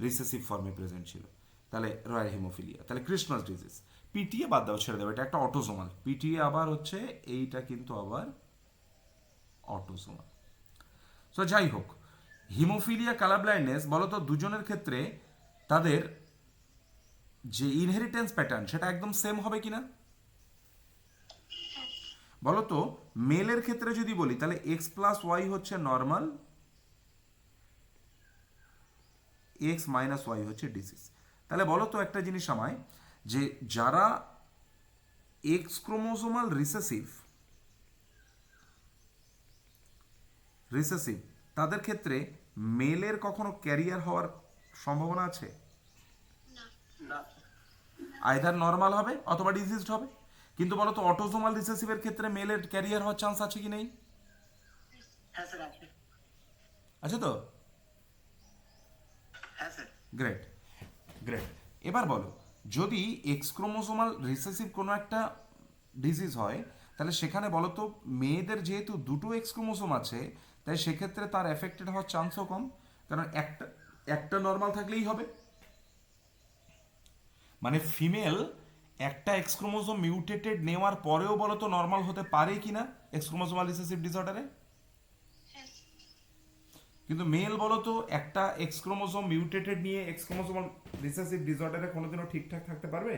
রিসেসিভ ফর্মে প্রেজেন্ট ছিল। তাহলে রয়্যাল হিমোফিলিয়া। তাহলে ক্রিসমাস ডিজিজ। পিটিএ বাদ দাও, ছেড়ে দেবো, এটা একটা অটোসোমাল। পিটিএ আবার হচ্ছে এইটা কিন্তু আবার অটোসোমাল। সো যাই হোক, হিমোফিলিয়া কালার ব্লাইন্ডনেস বলো তো দুজনের ক্ষেত্রে তাদের যে ইনহেরিটেন্স প্যাটার্ন সেটা একদম সেম হবে কিনা? বলো তো মেলের ক্ষেত্রে যদি বলি তাহলে এক্স প্লাস ওয়াই হচ্ছে নর্মাল, এক্স মাইনাস ওয়াই হচ্ছে ডিজিজ। তাহলে বলো তো একটা জিনিস আমায়, যে যারা এক্স ক্রোমোসোমাল রিসেসিভ রিসেসিভ, তাদের ক্ষেত্রে মেলের কখনো ক্যারিয়ার হওয়ার সম্ভাবনা আছে? না। না। আইদার নর্মাল হবে অথবা ডিজিজড হবে। কিন্তু বলো তো অটোজোমাল রিসেসিভের ক্ষেত্রে মেলের ক্যারিয়ার হওয়ার চান্স আছে কি নেই? হ্যাঁ স্যার আছে। আছে তো? হ্যাঁ স্যার। Great, great. এবার বলো, যদি এক্স ক্রোমোসোমাল রিসেসিভ কোনো একটা ডিজিজ হয়, তাহলে সেখানে বলো তো মেয়েদের যেহেতু দুটো এক্স ক্রোমোসোম আছে, তাই সেক্ষেত্রে তার এফেক্টেড হওয়ার চান্সও কম, কারণ একটা একটা নর্মাল থাকলেই হবে। মানে ফিমেল একটা এক্স ক্রোমোসোম মিউটেটেড নেওয়ার পরেও বলো তো নর্মাল হতে পারে কি না এক্স ক্রোমোসোমাল রিসেসিভ ডিসঅর্ডারে? হ্যাঁ। কিন্তু মেল বলো তো একটা এক্স ক্রোমোসোম মিউটেটেড নিয়ে এক্স ক্রোমোসোমাল রিসেসিভ ডিসঅর্ডারে কোনোদিনও ঠিকঠাক থাকতে পারবে?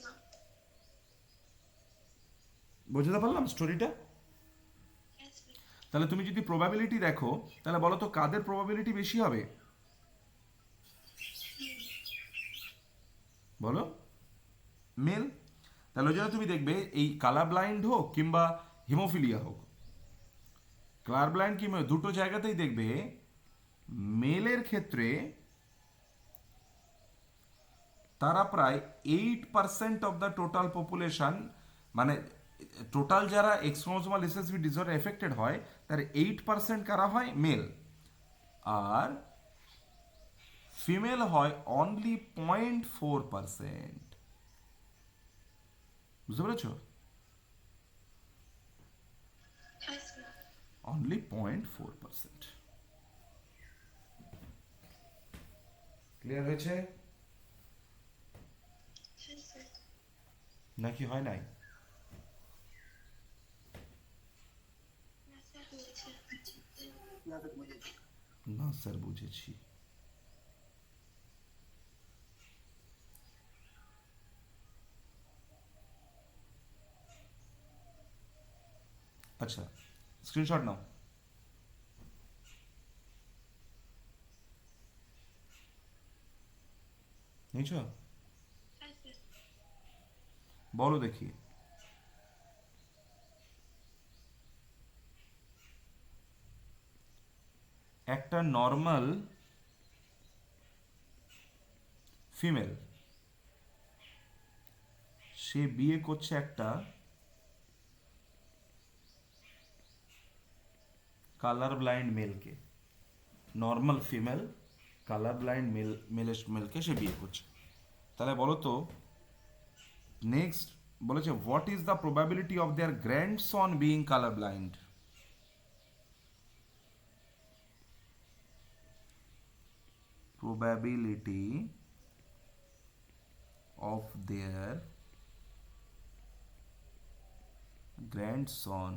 না। বুঝতে পারলাম স্টোরিটা? হ্যাঁ স্যার। তাহলে তুমি যদি প্রবাবিলিটি দেখো, তাহলে বলো তো কাদের প্রবাবিলিটি বেশি হবে? বলো। মেল। তাহলে ওই জন্য তুমি দেখবে এই কালার ব্লাইন্ড হোক কিংবা হিমোফিলিয়া হোক, কালার ব্লাইন্ড কিংবা দুটো জায়গাতেই দেখবে মেলের ক্ষেত্রে তারা প্রায় 8% অফ দ্য টোটাল পপুলেশন, মানে টোটাল যারা x chromosomal recessive disorder affected হয় তার 8% কারা হয়? মেল। আর ফিমেল হয় অনলি 0.4%। বুঝতে পেরেছ? হ্যাঁ স্যার। অনলি 0.4%। ক্লিয়ার হয়েছে হ্যাঁ স্যার। নাকি হয় নাই? না স্যার হয়েছে। না স্যার বুঝেছি। না স্যার বুঝেছি। আচ্ছা, স্ক্রিনশট নাও। নিয়েছ? হ্যাঁ স্যার। বলো দেখি। একটা নর্মাল ফিমেল সে বিয়ে করছে একটা কালার ব্লাইন্ড মেলকে। নর্মাল ফিমেল কালার ব্লাইন্ড মেলকে সে বিয়ে করছে। তাহলে বলো তো নেক্সট বলেছে what is the probability of their grandson being colour blind? probability of their grandson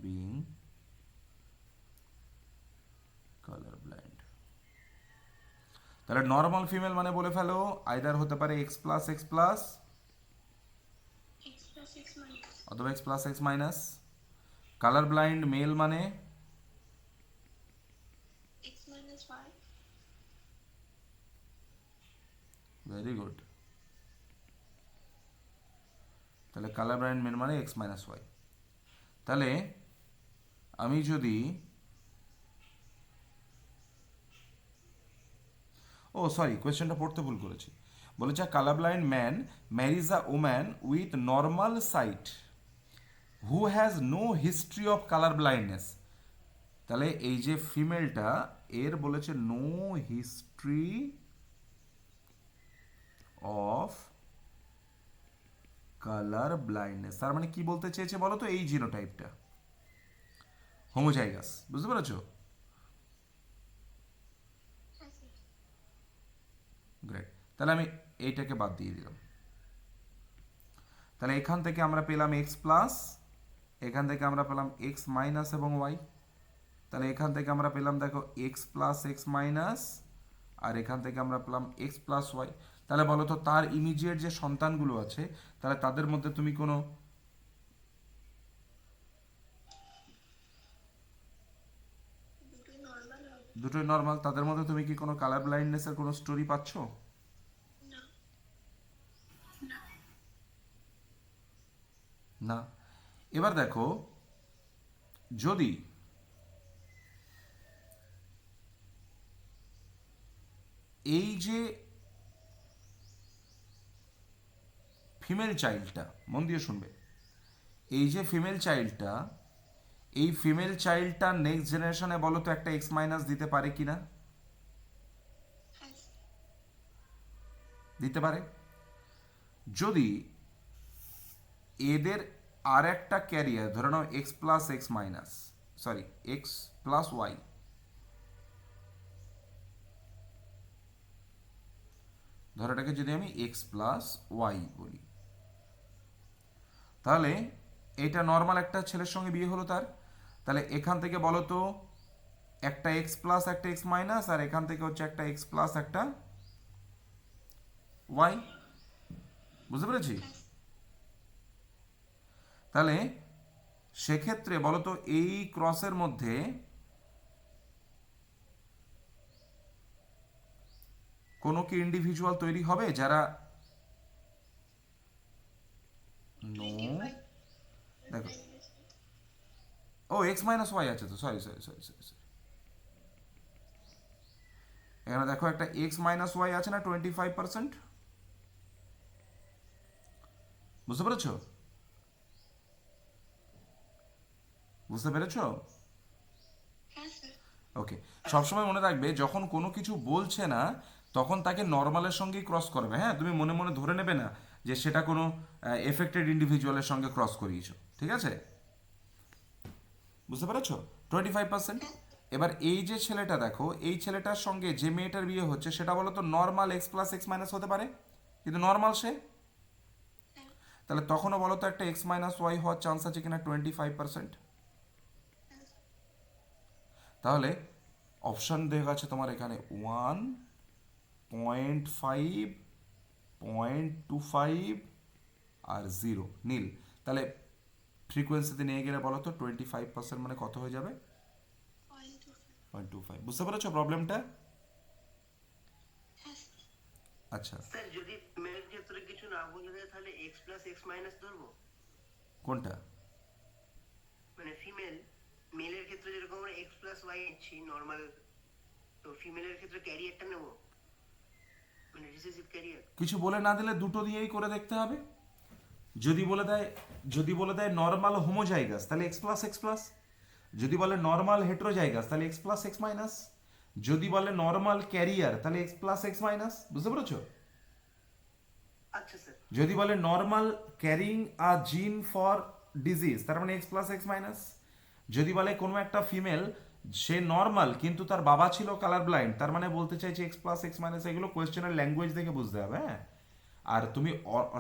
being color blind। তাহলে নর্মাল ফিমেল মানে বলে ফেলো আইদার হতে পারে X plus x plus x minus। অথবা X plus X minus. Colour blind male মানে x minus y। Very good. তাহলে কালার ব্লাইন্ড মেল মানে এক্স মাইনাস ওয়াই। তাহলে আমি যদি ও সরি কোয়েশ্চেনটা পড়তে ভুল করেছি। বলেছে colour blind man marriage a woman with normal sight who has no history of colour blindness. তাহলে এই যে ফিমেলটা এর বলেছে no history of colour blindness, তার মানে কি বলতে চেয়েছে বলো তো এই জিনোটাইপটা হোমোজাইগাস। বুঝতে পেরেছো? হ্যাঁ স্যার। গ্রেট। তাহলে আমি এইটাকে বাদ দিয়ে দিলাম। তাহলে এখান থেকে আমরা পেলাম এক্স প্লাস, এখান থেকে আমরা পেলাম এক্স মাইনাস এবং ওয়াই। তাহলে এখান থেকে আমরা পেলাম দেখো এক্স প্লাস এক্স মাইনাস, আর এখান থেকে আমরা পেলাম এক্স প্লাস ওয়াই। তাহলে বলো তো তার ইমিডিয়েট যে সন্তানগুলো আছে তাহলে তাদের মধ্যে তুমি কোনো দুটোই নর্মাল হবে। দুটোই নর্মাল, তাদের মধ্যে তুমি কি কোনো কালার ব্লাইন্ডনেসের কোনো স্টোরি পাচ্ছ? না। না। এবার দেখো যদি এই যে ফিমেল চাইল্ডটা, মন দিয়ে শুনবে, এই যে ফিমেল চাইল্ডটা, এই ফিমেল চাইল্ডটা নেক্সট জেনারেশনে বলো তো একটা এক্স মাইনাস দিতে পারে কি না? হ্যাঁ স্যার। দিতে পারে। যদি এদের আর একটা ক্যারিয়ার ধরে নাও X plus X minus, sorry X plus Y, ধরো এটাকে যদি আমি এক্স প্লাস ওয়াই বলি, তাহলে এটা নর্মাল একটা ছেলের সঙ্গে বিয়ে হলো তার, তাহলে এখান থেকে বলো তো একটা এক্স প্লাস একটা এক্স মাইনাস, আর এখান থেকে হচ্ছে একটা এক্স প্লাস একটা ওয়াই। বুঝতে পেরেছি? তাহলে সেক্ষেত্রে বলো তো এই ক্রসের মধ্যে কোনো কি ইন্ডিভিজুয়াল তৈরি হবে যারা, নো, দেখো ও এক্স মাইনাস ওয়াই আছে তো, sorry sorry sorry sorry sorry, এখানে দেখো একটা এক্স মাইনাস ওয়াই আছে না 25%। বুঝতে পেরেছো? বুঝতে পেরেছো? হ্যাঁ স্যার। ওকে, সবসময় মনে রাখবে যখন কোনো কিছু বলছে না তখন তাকে নর্মালের সঙ্গেই ক্রস করবে। হ্যাঁ, তুমি মনে মনে ধরে নেবে না যে সেটা কোনো এফেক্টেড ইন্ডিভিজুয়ালের সঙ্গে ক্রস করিয়েছো, ঠিক আছে? বুঝতে পেরেছো? 25%। এবার এই যে ছেলেটা দেখো, এই ছেলেটার সঙ্গে যে মেয়েটার বিয়ে হচ্ছে সেটা বলো তো normal x plus X minus হতে পারে, কিন্তু নর্মাল সে, তাহলে তখনও বলো তো একটা এক্স মাইনাস ওয়াই হওয়ার চান্স আছে কিনা 25%। তাহলে অপশান দেওয়া আছে তোমার এখানে 1, 0.5, 0.25 আর 0 নীল। তাহলে ফ্রিকোয়েন্সিতে নিয়ে গেলে বলো তো 25% মানে কত হয়ে যাবে? 0.25। বুঝতে পেরেছো প্রবলেমটা? হ্যাঁ স্যার। আচ্ছা, স্যার যদি মেয়ের ক্ষেত্রে কিছু না বোঝা যায় তাহলে এক্স প্লাস এক্স মাইনাস ধরবো? কোনটা? মানে ফিমেল, মেলের ক্ষেত্রে যেরকম আমরা এক্স প্লাস ওয়াই নিচ্ছি নর্মাল, তো ফিমেলের ক্ষেত্রে ক্যারিয়ারটা নেবো, মানে রিসেসিভ ক্যারিয়ার। কিছু বলে না দিলে দুটো দিয়েই করে দেখতে হবে। যদি বলে দেয়, যদি বলে দেয় নর্মাল হোমোজাইগাস তাহলে এক্স প্লাস এক্স প্লাস, যদি বলে নর্মাল হেট্রোজাইগাস তাহলে এক্স প্লাস এক্স মাইনাস, যদি বলে নর্মাল ক্যারিয়ার তাহলে এক্স প্লাস এক্স মাইনাস। বুঝতে পেরেছো? আচ্ছা স্যার। যদি বলে নর্মাল ক্যারিং আ জিন ফর ডিজিজ তার মানে এক্স প্লাস এক্স মাইনাস। যদি বলে কোনো একটা ফিমেল সে নর্মাল কিন্তু তার বাবা ছিল কালার ব্লাইন্ড, তার মানে বলতে চাইছে এক্স প্লাস এক্স মাইনাস। এগুলো কোয়েশ্চেনের ল্যাঙ্গুয়েজ দেখে বুঝতে হবে। হ্যাঁ, আর তুমি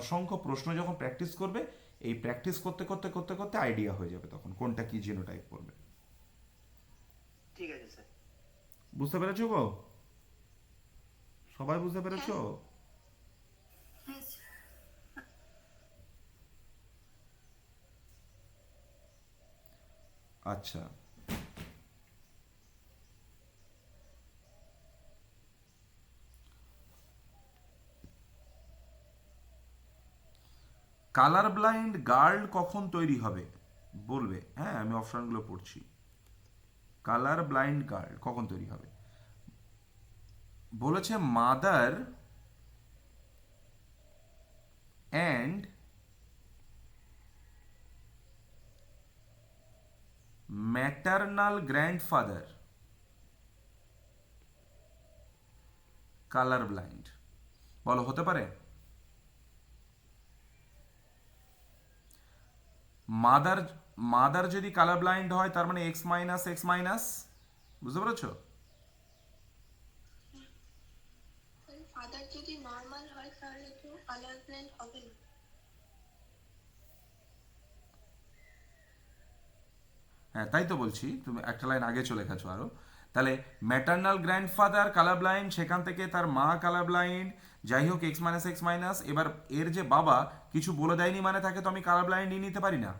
অসংখ্য প্রশ্ন যখন প্র্যাকটিস করবে, এই প্র্যাকটিস করতে করতে করতে করতে আইডিয়া হয়ে যাবে তখন কোনটা কি জিনোটাইপ করবে। ঠিক আছে স্যার। বুঝতে পেরেছো গো? সবাই বুঝতে পেরেছো? হ্যাঁ স্যার। আচ্ছা, কালার ব্লাইন্ড গার্ল কখন তৈরি হবে বলবে। হ্যাঁ, আমি অপশনগুলো পড়ছি। কালার ব্লাইন্ড গার্ল কখন তৈরি হবে বলেছে, mother and maternal grandfather colour blind. বলো হতে পারে? মাদার, মাদার যদি কালার ব্লাইন্ড হয় তার মানে এক্স মাইনাস এক্স মাইনাস। বুঝতে পেরেছো? ফাদার যদি নর্মাল হয় তাহলে তো কালার ব্লাইন্ড হবে না। হ্যাঁ, তাই তো বলছি, তুমি একটা লাইন আগে চলে গেছো আরো। তাহলে ম্যাটারনাল গ্র্যান্ডফাদার কালার ব্লাইন্ড, সেখান থেকে তার মা কালার ব্লাইন্ড, যাই হোক এক্স মাইনাস এক্স মাইনাস। এবার এর যে বাবা কিছু বলে দেয়নি মানে তাকে তো আমি কালার ব্লাইন্ড নিয়ে নিতে পারি না।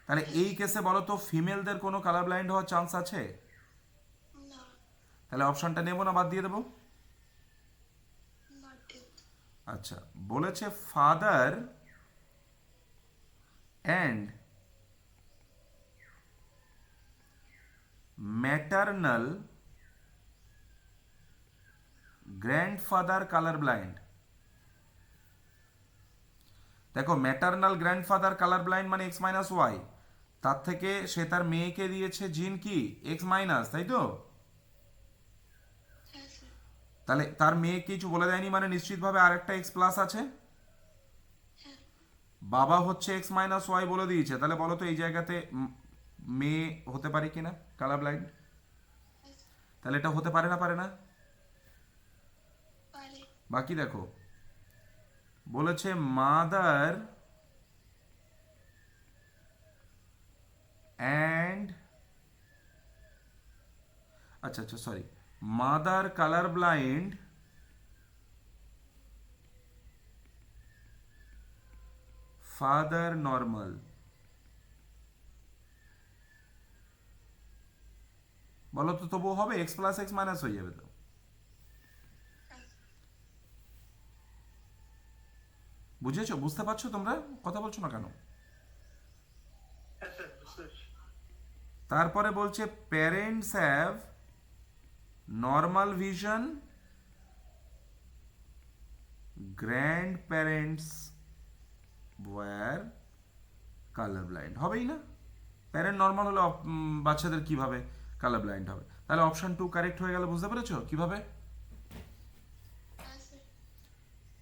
তাহলে এই কেসে বলো তো ফিমেলদের কোনো কালার ব্লাইন্ড হওয়ার চান্স আছে? না, তাহলে অপশনটা নেবো না বাদ দিয়ে দেবো? নট ইট। আচ্ছা, বলেছে father and maternal grandfather colour blind. দেখো ম্যাটারনাল গ্র্যান্ডফাদার কালার ব্লাইন্ড মানে এক্স মাইনাস ওয়াই, তার থেকে সে তার মেয়েকে দিয়েছে জিন কি এক্স মাইনাস, তাই তো? হ্যাঁ স্যার। তাহলে তার মেয়ে কিছু বলে দেয়নি মানে নিশ্চিতভাবে আরেকটা এক্স প্লাস আছে। হ্যাঁ বাবা হচ্ছে এক্স মাইনাস ওয়াই বলে দিয়েছে, তাহলে বলো তো এই জায়গাতে মেয়ে হতে পারে কিনা কালার ব্লাইন্ড? হ্যাঁ স্যার। তাহলে এটা হতে পারে না, পারে না? পারে। বাকি দেখো বলেছে মাদার অ্যান্ড, আচ্ছা আচ্ছা sorry, mother colour blind father normal. বলো তো তবুও হবে? এক্স প্লাস এক্স মাইনাস হয়ে যাবে তো। হ্যাঁ বুঝেছো? বুঝতে পারছো তোমরা? কথা বলছো না কেন? হ্যাঁ স্যার, বুঝতে পারছি। তারপরে বলছে parents have normal vision, grandparents were colour blind. হবেই না? প্যারেন্ট নর্মাল হলে বাচ্চাদের কিভাবে কালার ব্লাইন্ড হবে? তাহলে অপশন 2 কারেক্ট হয়ে গেল। বুঝতে পেরেছো কিভাবে? হ্যাঁ স্যার।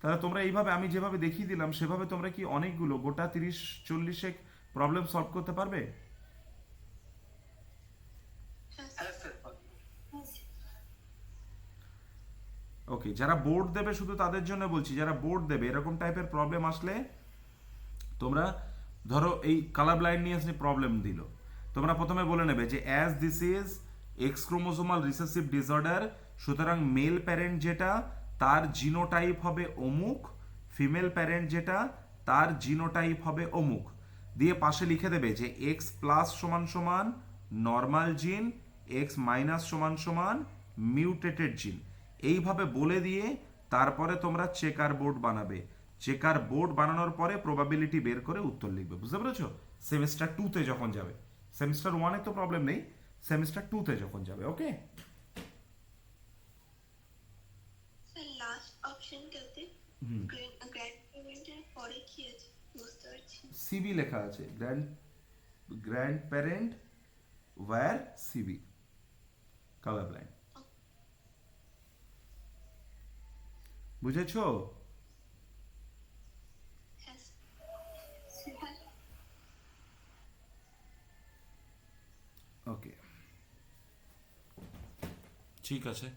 তাহলে তোমরা এইভাবে আমি যেভাবে দেখিয়ে দিলাম সেভাবে তোমরা কি অনেকগুলো গোটা 30-40 প্রবলেম সলভ করতে পারবে? হ্যাঁ স্যার। হ্যাঁ স্যার। ওকে, যারা বোর্ড দেবে শুধু তাদের জন্য বলছি, যারা বোর্ড দেবে এরকম টাইপের প্রবলেম আসলে তোমরা ধরো এই কালার ব্লাইন্ড নিয়ে আসলে প্রবলেম দিল, তোমরা প্রথমে বলে নেবে যে as this is x chromosomal recessive disorder, সুতরাং মেল প্যারেন্ট যেটা তার জিনোটাইপ হবে অমুক, ফিমেল প্যারেন্ট যেটা তার জিনোটাইপ হবে অমুক, দিয়ে পাশে লিখে দেবে যে এক্স প্লাস সমান সমান নর্মাল জিন, এক্স মাইনাস সমান সমান মিউটেটেড জিন। এইভাবে বলে দিয়ে তারপরে তোমরা চেকার বোর্ড বানাবে। চেকার বোর্ড বানানোর পরে প্রবাবিলিটি বের করে উত্তর লিখবে। বুঝতে পেরেছো? সেমিস্টার 2-তে যখন যাবে, সেমিস্টার 1-এ তো প্রবলেম নেই, সেমিস্টার 2-তে যখন যাবে। ওকে, স্যার লাস্ট অপশনটাতে গ্র্যান্ড পেরেন্টের পরে কি আছে বুঝতে পারছি না। সিবি লেখা আছে, grandparent were CB colour blind. বুঝেছো? হ্যাঁ স্যার। ওকে, ঠিক আছে।